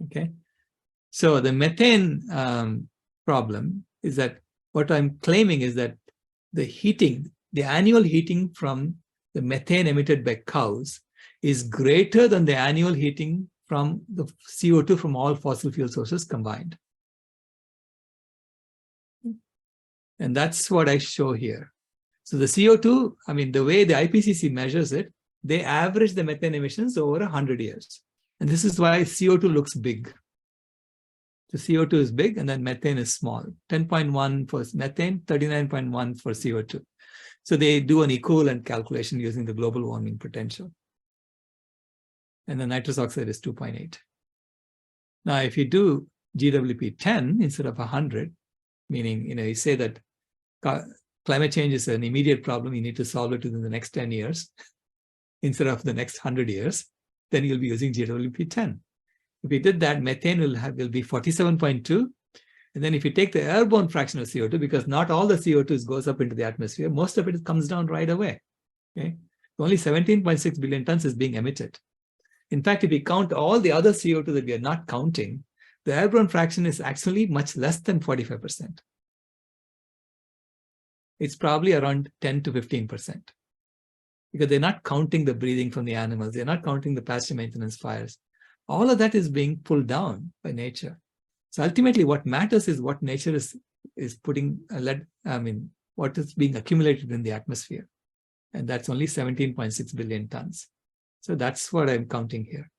Okay. So the methane problem is that what I'm claiming is that the annual heating from the methane emitted by cows is greater than the annual heating from the CO2 from all fossil fuel sources combined. And that's what I show here. So the CO2, I mean, the way the IPCC measures it, they average the methane emissions over 100 years. And this is why CO2 looks big. The CO2 is big and then methane is small. 10.1 for methane, 39.1 for CO2. So they do an equivalent calculation using the global warming potential. And the nitrous oxide is 2.8. Now, if you do GWP 10 instead of 100, meaning, you say that climate change is an immediate problem, you need to solve it within the next 10 years instead of the next 100 years, then you'll be using GWP 10. If we did that, methane will be 47.2. And then if you take the airborne fraction of CO2, because not all the CO2 goes up into the atmosphere, most of it comes down right away. Okay? Only 17.6 billion tons is being emitted. In fact, if we count all the other CO2 that we are not counting, the airborne fraction is actually much less than 45%. It's probably around 10 to 15%. Because they're not counting the breathing from the animals. They're not counting the pasture maintenance fires. All of that is being pulled down by nature. So ultimately, what matters is what nature is putting, what is being accumulated in the atmosphere. And that's only 17.6 billion tons. So that's what I'm counting here.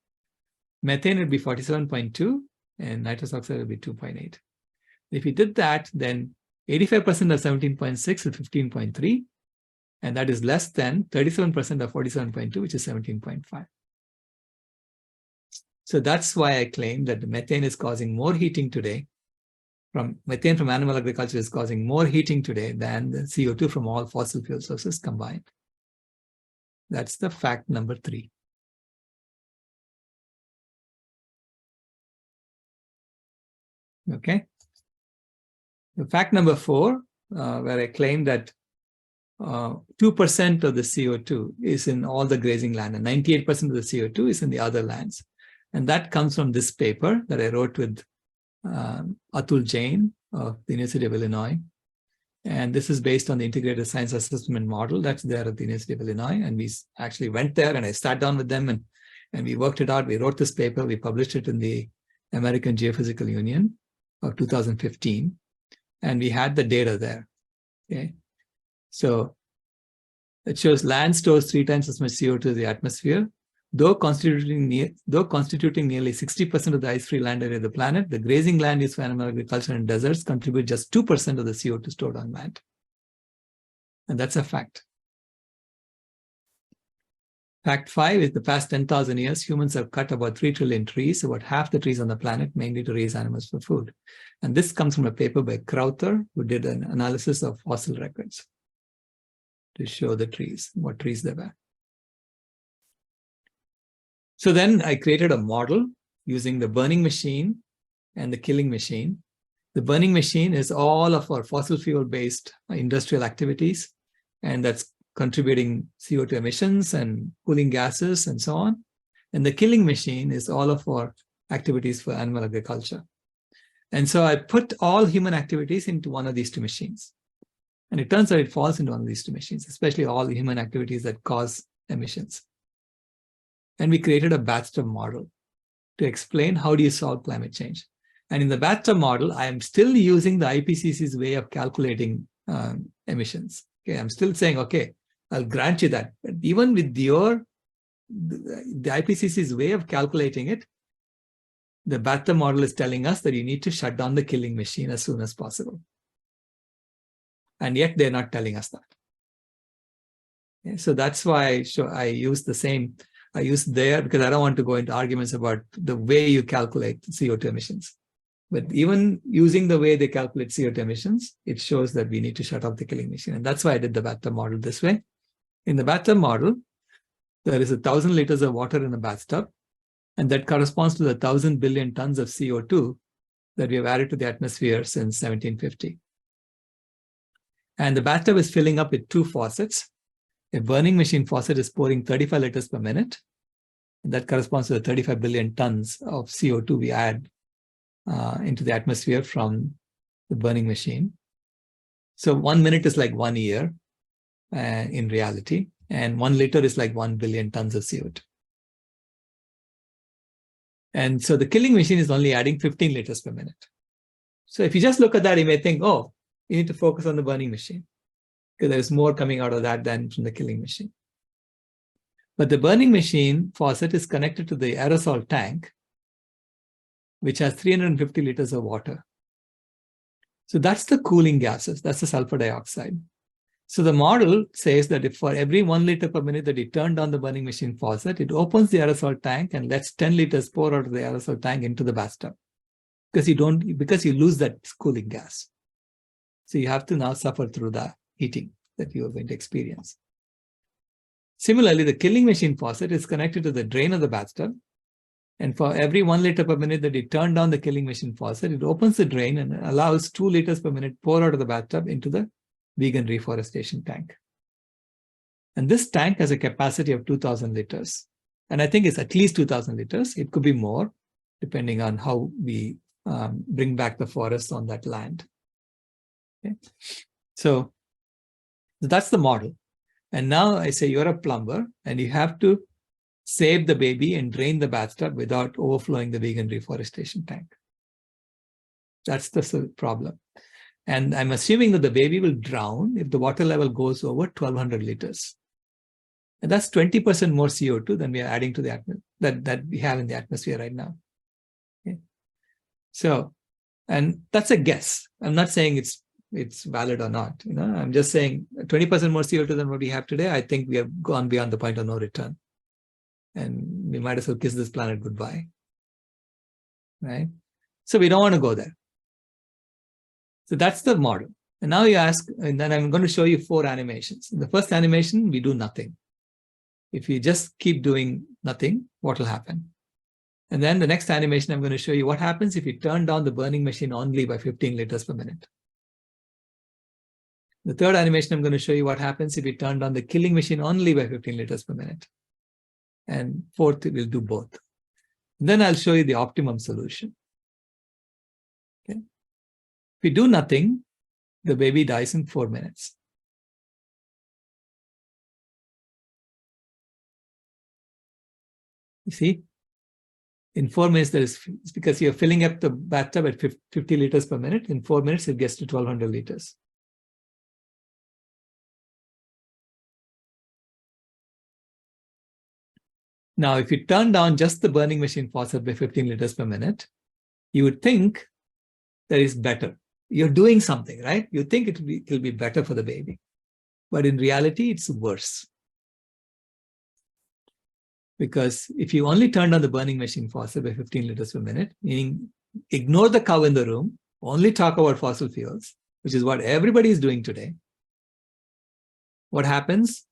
Methane would be 47.2 and nitrous oxide would be 2.8. If we did that, then 85% of 17.6 is 15.3. And that is less than 37% of 47.2, which is 17.5. So that's why I claim that the methane is causing more heating today. Methane from animal agriculture is causing more heating today than the CO2 from all fossil fuel sources combined. That's the fact number 3. Okay. The fact number 4, where I claim that 2% of the CO2 is in all the grazing land, and 98% of the CO2 is in the other lands. And that comes from this paper that I wrote with Atul Jain of the University of Illinois. And this is based on the integrated science assessment model that's there at the University of Illinois. And we actually went there and I sat down with them and we worked it out. We wrote this paper. We published it in the American Geophysical Union of 2015. And we had the data there. Okay. So it shows land stores 3 times as much CO2 as the atmosphere. Though constituting nearly 60% of the ice-free land area of the planet, the grazing land used for animal agriculture and deserts contribute just 2% of the CO2 stored on land. And that's a fact. Fact 5 is the past 10,000 years, humans have cut about 3 trillion trees, about half the trees on the planet, mainly to raise animals for food. And this comes from a paper by Crowther, who did an analysis of fossil records to show the trees, what trees there were. So then I created a model using the burning machine and the killing machine. The burning machine is all of our fossil fuel-based industrial activities, and that's contributing CO2 emissions and cooling gases and so on. And the killing machine is all of our activities for animal agriculture. And so I put all human activities into one of these 2 machines. And it turns out it falls into one of these 2 machines, especially all the human activities that cause emissions. And we created a bathtub model to explain how do you solve climate change. And in the bathtub model, I am still using the IPCC's way of calculating emissions. Okay, I'm still saying, okay, I'll grant you that. But even with the IPCC's way of calculating it, the bathtub model is telling us that you need to shut down the killing machine as soon as possible. And yet they're not telling us that. Okay, so that's why I use the same. I use there because I don't want to go into arguments about the way you calculate CO2 emissions. But even using the way they calculate CO2 emissions, it shows that we need to shut off the killing machine. And that's why I did the bathtub model this way. In the bathtub model, there is 1,000 liters of water in a bathtub, and that corresponds to the 1,000 billion tons of CO2 that we have added to the atmosphere since 1750. And the bathtub is filling up with 2 faucets. A burning machine faucet is pouring 35 liters per minute. And that corresponds to the 35 billion tons of CO2 we add into the atmosphere from the burning machine. So 1 minute is like 1 year in reality, and 1 liter is like 1 billion tons of CO2. And so the killing machine is only adding 15 liters per minute. So if you just look at that, you may think, oh, you need to focus on the burning machine, because there's more coming out of that than from the killing machine. But the burning machine faucet is connected to the aerosol tank, which has 350 liters of water. So that's the cooling gases, that's the sulfur dioxide. So the model says that if for every 1 liter per minute that you turn down the burning machine faucet, it opens the aerosol tank and lets 10 liters pour out of the aerosol tank into the bathtub, because you lose that cooling gas. So you have to now suffer through the heating that you are going to experience. Similarly, the killing machine faucet is connected to the drain of the bathtub, And for every 1 liter per minute that you turn down the killing machine faucet, it opens the drain and allows 2 liters per minute pour out of the bathtub into the vegan reforestation tank. And this tank has a capacity of 2,000 liters. And I think it's at least 2,000 liters. It could be more, depending on how we bring back the forests on that land. Okay. So that's the model. And now I say you're a plumber and you have to save the baby and drain the bathtub without overflowing the vegan reforestation tank. That's the problem. And I'm assuming that the baby will drown if the water level goes over 1,200 liters. And that's 20% more CO2 than we are adding to the atmosphere that we have in the atmosphere right now. Okay. So, and that's a guess. I'm not saying it's valid or not. I'm just saying 20% more CO2 than what we have today. I think we have gone beyond the point of no return. And we might as well kiss this planet goodbye. Right? So we don't want to go there. So that's the model. And now you ask, and then I'm going to show you 4 animations. In the first animation, we do nothing. If you just keep doing nothing, what will happen? And then the next animation, I'm going to show you what happens if you turn down the burning machine only by 15 liters per minute. The third animation, I'm going to show you what happens if you turn down the killing machine only by 15 liters per minute. And fourth, we'll do both. And then I'll show you the optimum solution. Okay. If we do nothing, the baby dies in 4 minutes. You see? In 4 minutes, it's because you're filling up the bathtub at 50 liters per minute. In 4 minutes, it gets to 1,200 liters. Now, if you turn down just the burning machine faucet by 15 liters per minute, you would think that is better. You're doing something, right? You think it'll be better for the baby. But in reality, it's worse. Because if you only turn down the burning machine faucet by 15 liters per minute, meaning ignore the cow in the room, only talk about fossil fuels, which is what everybody is doing today, what happens?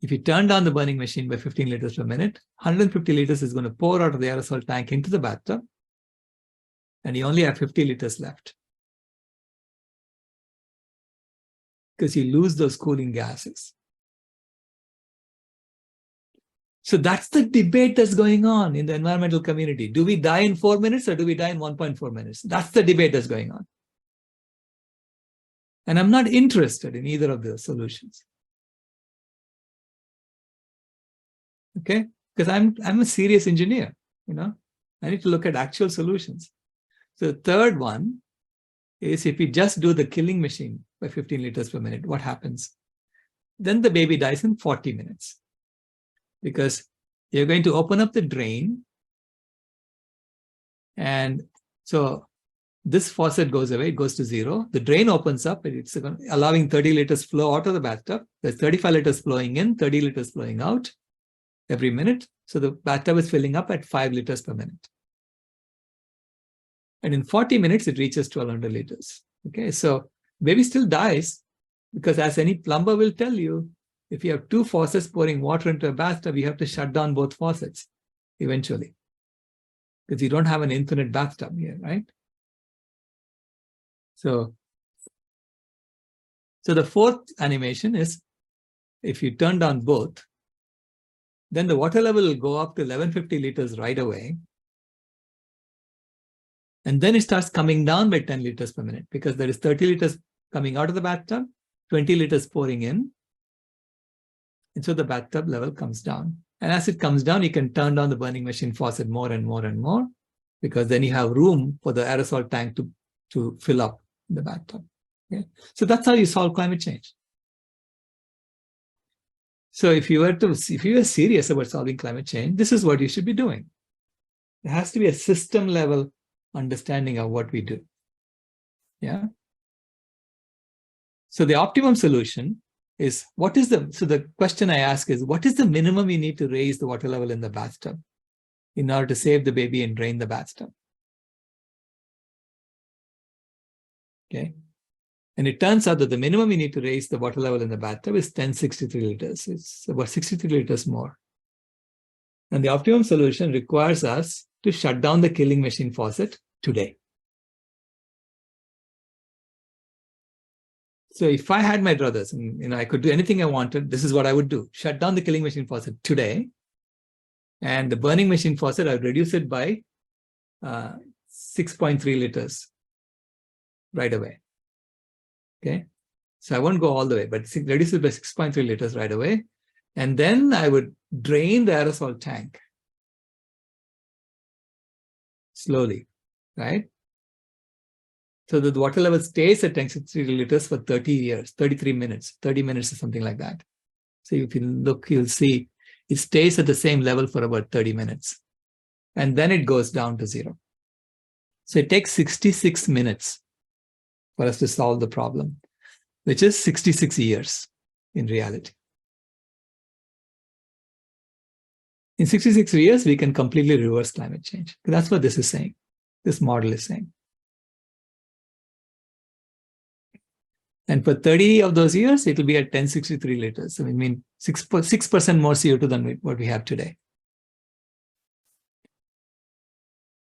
If you turn down the burning machine by 15 liters per minute, 150 liters is going to pour out of the aerosol tank into the bathtub, and you only have 50 liters left. Because you lose those cooling gases. So that's the debate that's going on in the environmental community. Do we die in 4 minutes or do we die in 1.4 minutes? That's the debate that's going on. And I'm not interested in either of those solutions. Okay? Because I'm a serious engineer, I need to look at actual solutions. So the third one is if you just do the killing machine by 15 liters per minute, what happens? Then the baby dies in 40 minutes. Because you're going to open up the drain. And so this faucet goes away, it goes to 0. The drain opens up, and it's allowing 30 liters flow out of the bathtub. There's 35 liters flowing in, 30 liters flowing out every minute. So the bathtub is filling up at 5 liters per minute. And in 40 minutes, it reaches 1,200 liters. Okay, so baby still dies because, as any plumber will tell you, if you have 2 faucets pouring water into a bathtub, you have to shut down both faucets eventually. Because you don't have an infinite bathtub here, right? So the fourth animation is if you turn down both, then the water level will go up to 1,150 liters right away. And then it starts coming down by 10 liters per minute because there is 30 liters coming out of the bathtub, 20 liters pouring in. And so the bathtub level comes down. And as it comes down, you can turn down the burning machine faucet more and more and more, because then you have room for the aerosol tank to fill up the bathtub. Okay? So that's how you solve climate change. So if you are serious about solving climate change, this is what you should be doing. There has to be a system level understanding of what we do. Yeah. So the optimum solution is so the question I ask is, what is the minimum you need to raise the water level in the bathtub in order to save the baby and drain the bathtub? Okay. And it turns out that the minimum you need to raise the water level in the bathtub is 1063 liters. It's about 63 liters more. And the optimum solution requires us to shut down the killing machine faucet today. So if I had my druthers and I could do anything I wanted, this is what I would do. Shut down the killing machine faucet today. And the burning machine faucet, I would reduce it by 6.3 liters right away. Okay. So I won't go all the way, but reduce it by 6.3 liters right away. And then I would drain the aerosol tank slowly, right? So that the water level stays at 1060 liters for 30 years, 33 minutes, 30 minutes or something like that. So if you look, you'll see it stays at the same level for about 30 minutes. And then it goes down to zero. So it takes 66 minutes for us to solve the problem, which is 66 years in reality. In 66 years, we can completely reverse climate change. That's what this is saying. This model is saying. And for 30 of those years, it will be at 1063 liters. So I mean, 6% more CO2 than what we have today.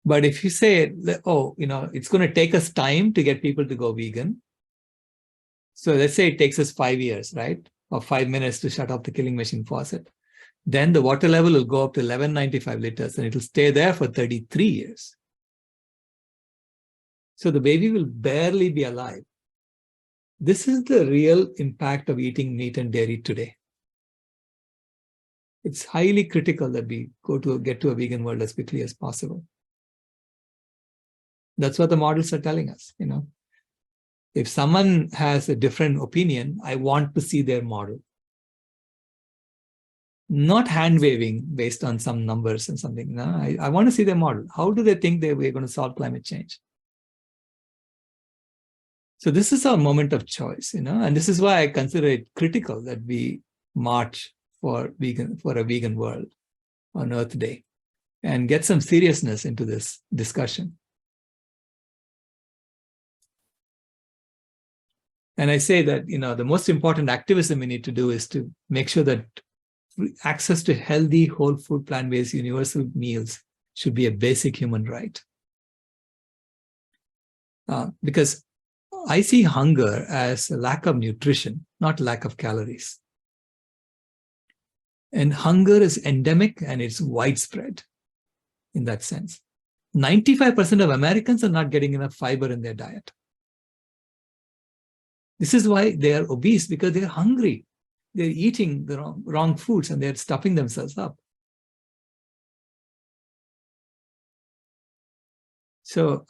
But if you say, oh, it's going to take us time to get people to go vegan. So let's say it takes us 5 years, right? Or 5 minutes to shut off the killing machine faucet. Then the water level will go up to 1195 liters and it will stay there for 33 years. So the baby will barely be alive. This is the real impact of eating meat and dairy today. It's highly critical that we get to a vegan world as quickly as possible. That's what the models are telling us. If someone has a different opinion, I want to see their model. Not hand waving based on some numbers and something. No, I want to see their model. How do they think we're going to solve climate change? So this is our moment of choice, and this is why I consider it critical that we march for a vegan world on Earth Day and get some seriousness into this discussion. And I say that, the most important activism we need to do is to make sure that access to healthy, whole food, plant-based, universal meals should be a basic human right. Because I see hunger as a lack of nutrition, not lack of calories. And hunger is endemic and it's widespread in that sense. 95% of Americans are not getting enough fiber in their diet. This is why they are obese, because they're hungry. They're eating the wrong foods and they're stuffing themselves up. So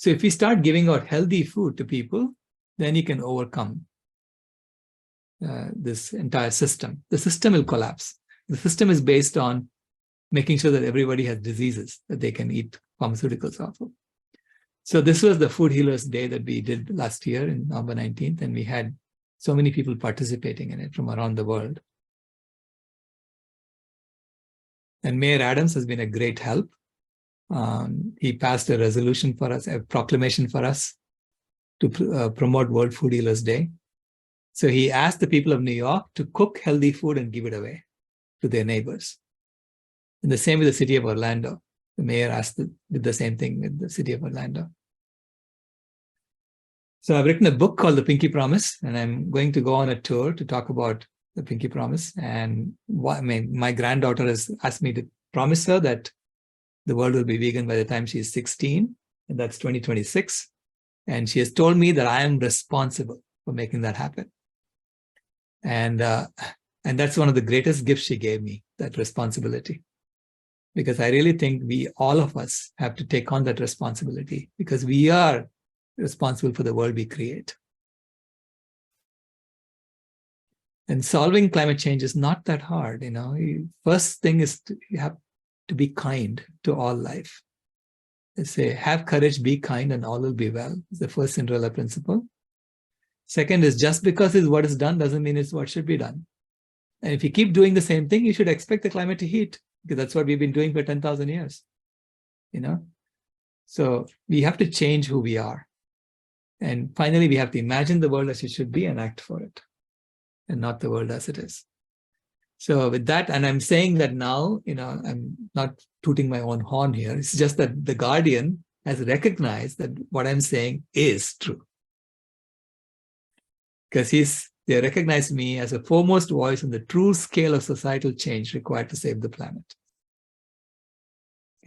if we start giving out healthy food to people, then you can overcome this entire system. The system will collapse. The system is based on making sure that everybody has diseases that they can eat pharmaceuticals off of. So this was the Food Healers Day that we did last year in November 19th, and we had so many people participating in it from around the world. And Mayor Adams has been a great help. He passed a resolution for us, a proclamation for us to promote World Food Healers Day. So he asked the people of New York to cook healthy food and give it away to their neighbors. And the same with the city of Orlando. The mayor did the same thing with the city of Orlando. So I've written a book called The Pinky Promise, and I'm going to go on a tour to talk about the Pinky Promise. And my granddaughter has asked me to promise her that the world will be vegan by the time she's 16, and that's 2026. And she has told me that I am responsible for making that happen. And that's one of the greatest gifts she gave me, that responsibility. Because I really think all of us have to take on that responsibility, because we are responsible for the world we create. And solving climate change is not that hard. First thing is you have to be kind to all life. They say, have courage, be kind, and all will be well. It's the first Cinderella principle. Second is, just because it's what is done doesn't mean it's what should be done. And if you keep doing the same thing, you should expect the climate to heat, because that's what we've been doing for 10,000 years. So we have to change who we are. And finally, we have to imagine the world as it should be and act for it, and not the world as it is. So with that, and I'm saying that now, I'm not tooting my own horn here. It's just that the Guardian has recognized that what I'm saying is true. Because they recognize me as a foremost voice on the true scale of societal change required to save the planet.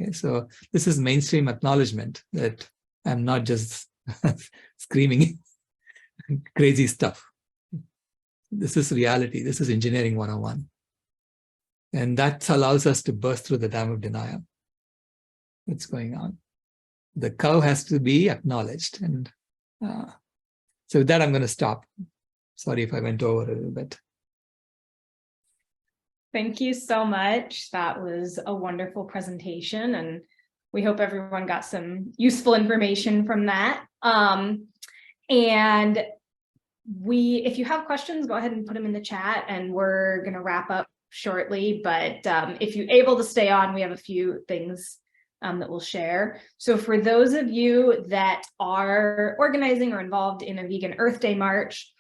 Okay, so this is mainstream acknowledgement that I'm not just screaming crazy stuff. This is reality. This is engineering 101. And that allows us to burst through the dam of denial that's going on. The cow has to be acknowledged. And so with that, I'm going to stop. Sorry if I went over a little bit. Thank you so much. That was a wonderful presentation, and we hope everyone got some useful information from that. And if you have questions, go ahead and put them in the chat, and we're going to wrap up shortly. But if you're able to stay on, we have a few things that we'll share. So for those of you that are organizing or involved in a Vegan Earth Day March,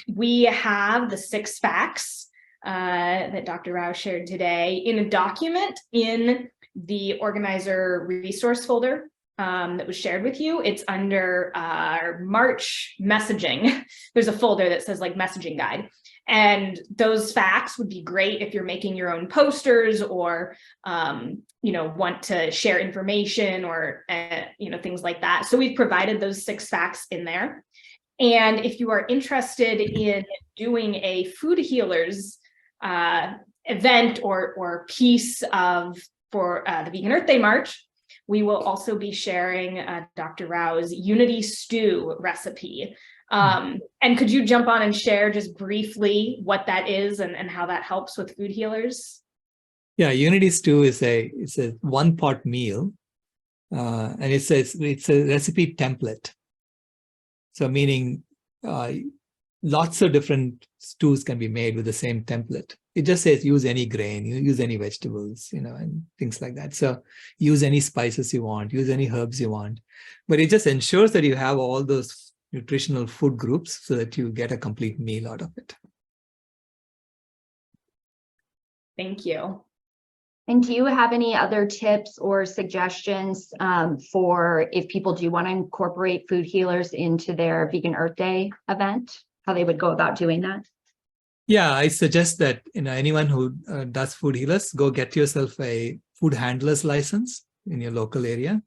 we have the 6 facts that Dr. Rao shared today in a document in the organizer resource folder that was shared with you. It's under our March messaging. There's a folder that says like messaging guide. And those facts would be great if you're making your own posters or, want to share information or, things like that. So we've provided those 6 facts in there. And if you are interested in doing a food healers event or piece for the Vegan Earth Day March, we will also be sharing Dr. Rao's Unity Stew recipe. And could you jump on and share just briefly what that is and how that helps with food healers? Yeah, Unity Stew is a 1-pot meal, and it's a recipe template. So meaning lots of different stews can be made with the same template. It just says use any grain, you use any vegetables, and things like that. So use any spices you want, use any herbs you want. But it just ensures that you have all those nutritional food groups so that you get a complete meal out of it. Thank you. And do you have any other tips or suggestions for if people do want to incorporate food healers into their Vegan Earth Day event, how they would go about doing that? Yeah, I suggest that anyone who does food healers, go get yourself a food handler's license in your local area.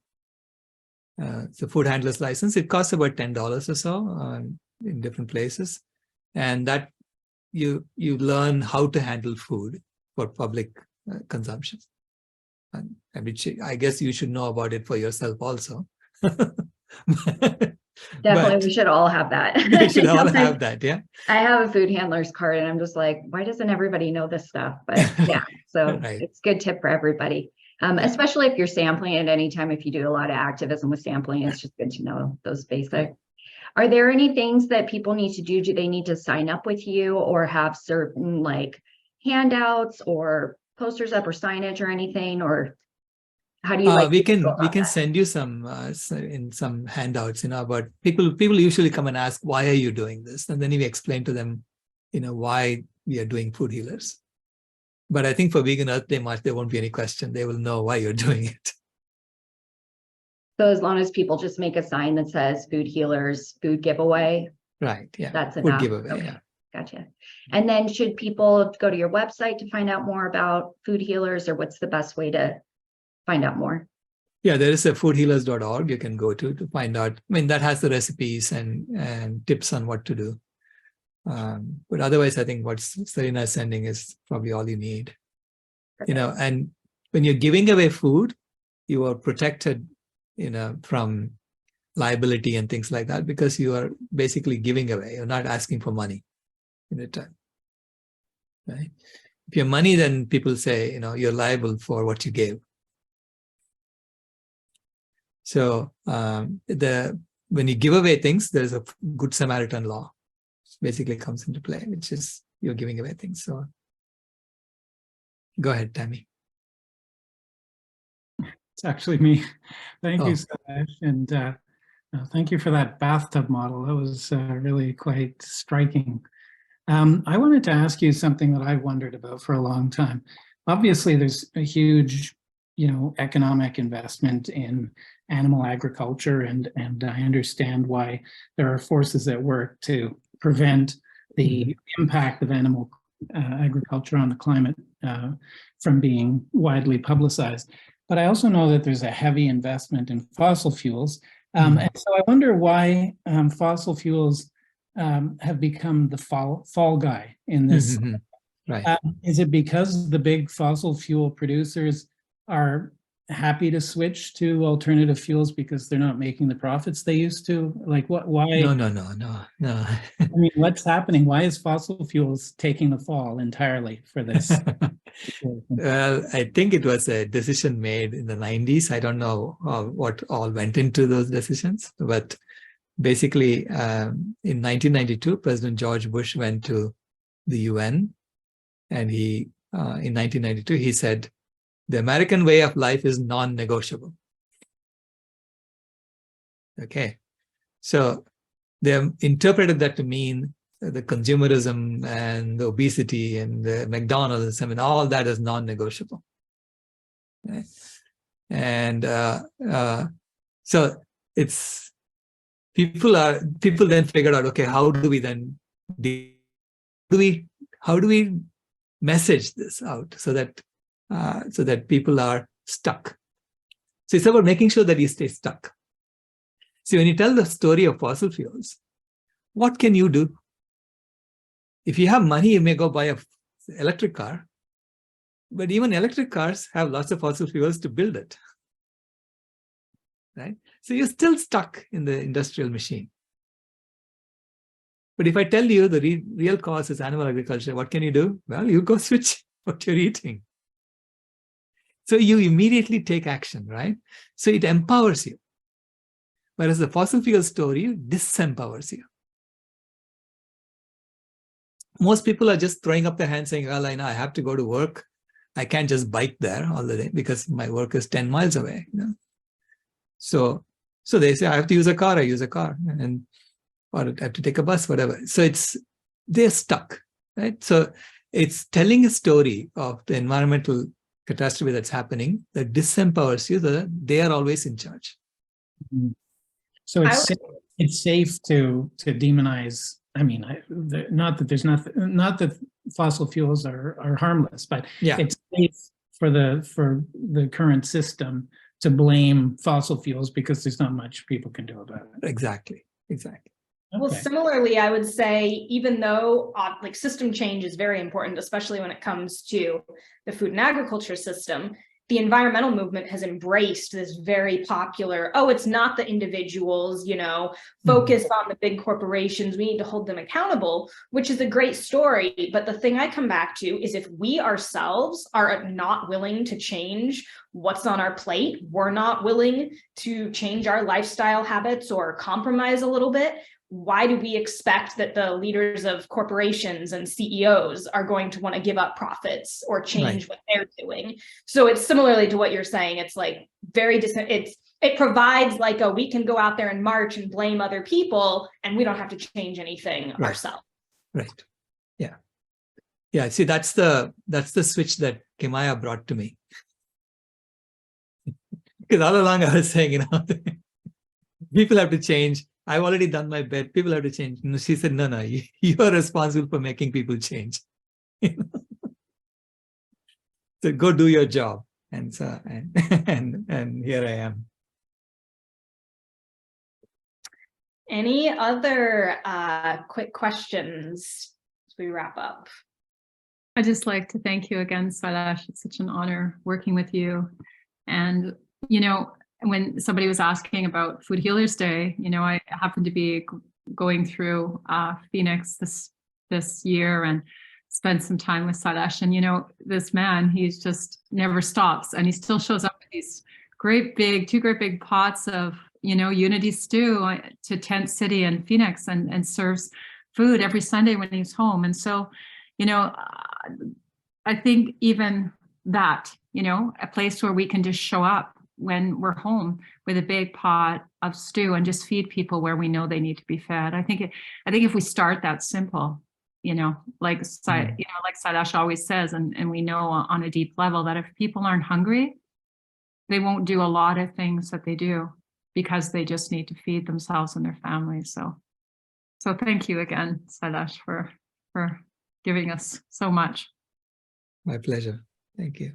It's a food handler's license. It costs about $10 or so in different places. And that you learn how to handle food for public consumption. And I guess you should know about it for yourself also. Definitely, we should all have that. We should all have that, yeah. I have a food handler's card and I'm just like, why doesn't everybody know this stuff? But yeah, so Right. It's a good tip for everybody. Especially if you're sampling at any time, if you do a lot of activism with sampling, it's just good to know those basics. Are there any things that people need to do? Do they need to sign up with you or have certain like handouts or posters up or signage or anything? Or how do you like we can send you some handouts, but people usually come and ask, why are you doing this? And then we explain to them, why we are doing food healers. But I think for Vegan Earth Day March, there won't be any question. They will know why you're doing it. So as long as people just make a sign that says food healers, food giveaway. Right, yeah. That's food enough. giveaway, Okay. yeah. Gotcha. And then should people go to your website to find out more about food healers, or what's the best way to find out more? Yeah, there is a foodhealers.org you can go to find out. I mean, that has the recipes and tips on what to do. But otherwise, I think what Serena is sending is probably all you need. Perfect. And when you're giving away food, you are protected, from liability and things like that, because you are basically giving away. You're not asking for money in return. Right? If you have money, then people say, you're liable for what you gave. So when you give away things, there's a Good Samaritan law. Basically comes into play, which is you're giving away things. So go ahead, Tammy. It's actually me. Thank you, Sailesh, and thank you for that bathtub model. That was really quite striking. I wanted to ask you something that I've wondered about for a long time. Obviously, there's a huge, economic investment in animal agriculture, and I understand why there are forces at work to prevent the impact of animal agriculture on the climate from being widely publicized. But I also know that there's a heavy investment in fossil fuels. And so I wonder why fossil fuels have become the fall guy in this. Right. Is it because the big fossil fuel producers are happy to switch to alternative fuels because they're not making the profits they used to? Like, why? No. I mean, what's happening? Why is fossil fuels taking the fall entirely for this? Well, I think it was a decision made in the 90s. I don't know what all went into those decisions, but basically in 1992, President George Bush went to the UN, and in 1992, he said, the American way of life is non-negotiable. Okay. So they interpreted that to mean the consumerism and the obesity and the McDonald's, I mean, all that is non-negotiable. Okay. And so it's people then figured out, okay, how do we message this out so that people are stuck? So it's about making sure that you stay stuck. See, when you tell the story of fossil fuels, what can you do? If you have money, you may go buy an electric car, but even electric cars have lots of fossil fuels to build it, right? So you're still stuck in the industrial machine. But if I tell you the real cause is animal agriculture, what can you do? Well, you go switch what you're eating. So you immediately take action, right? So it empowers you. Whereas the fossil fuel story disempowers you. Most people are just throwing up their hands saying, well, I know I have to go to work. I can't just bike there all the day because my work is 10 miles away. So they say, I have to use a car, I use a car, or I have to take a bus, whatever. So they're stuck, right? So it's telling a story of the environmental catastrophe that's happening that disempowers you, so that they are always in charge. So it's safe to demonize. I mean, not that fossil fuels are harmless, but it's safe for the current system to blame fossil fuels because there's not much people can do about it. Exactly. Well, similarly, I would say, even though like system change is very important, especially when it comes to the food and agriculture system, the environmental movement has embraced this very popular, it's not the individuals, focus on the big corporations, we need to hold them accountable, which is a great story. But the thing I come back to is, if we ourselves are not willing to change what's on our plate, we're not willing to change our lifestyle habits or compromise a little bit, why do we expect that the leaders of corporations and CEOs are going to want to give up profits or change what they're doing? So it's similarly to what you're saying. It's like it provides like we can go out there and march and blame other people, and we don't have to change anything ourselves. Right. Yeah. See, that's the switch that Kimaya brought to me. Because all along I was saying, people have to change. I've already done my bit. People have to change. She said, no, you are responsible for making people change. So go do your job. And so, and here I am. Any other quick questions as we wrap up? I'd just like to thank you again, Sailesh. It's such an honor working with you. And, when somebody was asking about Food Healers Day, I happened to be going through Phoenix this year and spent some time with Sailesh. And, this man, he's just never stops. And he still shows up with these two great big pots of, Unity stew to Tent City and Phoenix and serves food every Sunday when he's home. And so, I think even that, a place where we can just show up when we're home with a big pot of stew and just feed people where we know they need to be fed. I think if we start that simple, you know, like Sailesh always says, and we know on a deep level that if people aren't hungry, they won't do a lot of things that they do because they just need to feed themselves and their families. So thank you again, Sailesh, for giving us so much. My pleasure. Thank you.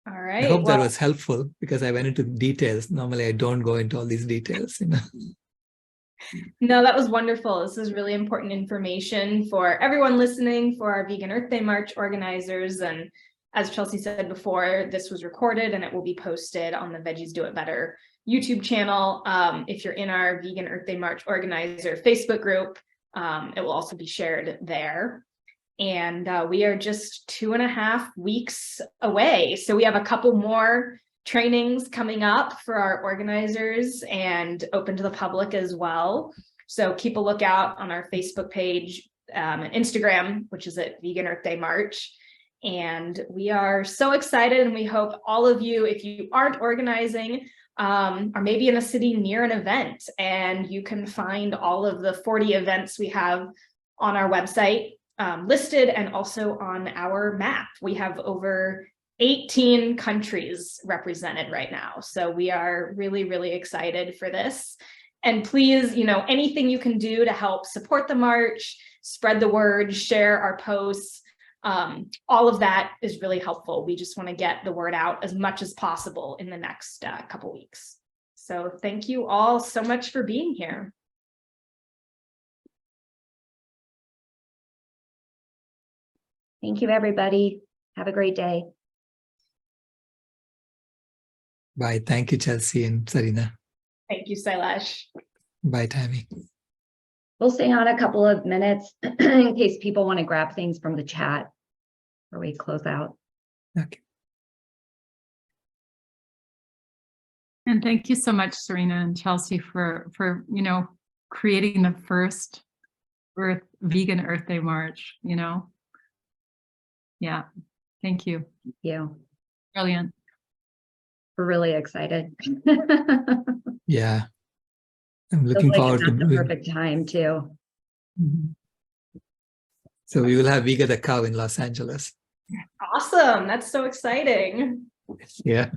All I right. hope that was helpful because I went into details. Normally, I don't go into all these details. No, that was wonderful. This is really important information for everyone listening, for our Vegan Earth Day March organizers. And as Chelsea said before, this was recorded and it will be posted on the Veggies Do It Better YouTube channel. If you're in our Vegan Earth Day March organizer Facebook group, it will also be shared there. And we are just 2.5 weeks away. So we have a couple more trainings coming up for our organizers and open to the public as well. So keep a lookout on our Facebook page and Instagram, which is at Vegan Earth Day March. And we are so excited, and we hope all of you, if you aren't organizing, or maybe in a city near an event, and you can find all of the 40 events we have on our website listed and also on our map. We have over 18 countries represented right now. So we are really, really excited for this. And please, anything you can do to help support the march, spread the word, share our posts, all of that is really helpful. We just want to get the word out as much as possible in the next couple weeks. So thank you all so much for being here. Thank you, everybody. Have a great day. Bye. Thank you, Chelsea and Sarina. Thank you, Sailesh. Bye, Tammy. We'll stay on a couple of minutes in case people want to grab things from the chat before we close out. Okay. And thank you so much, Sarina and Chelsea, for creating the first Vegan Earth Day March, Yeah, thank you. Thank you. Brilliant. We're really excited. Yeah. I'm looking forward to the perfect time too. Mm-hmm. So we will have Vega the cow in Los Angeles. Awesome. That's so exciting. Yeah.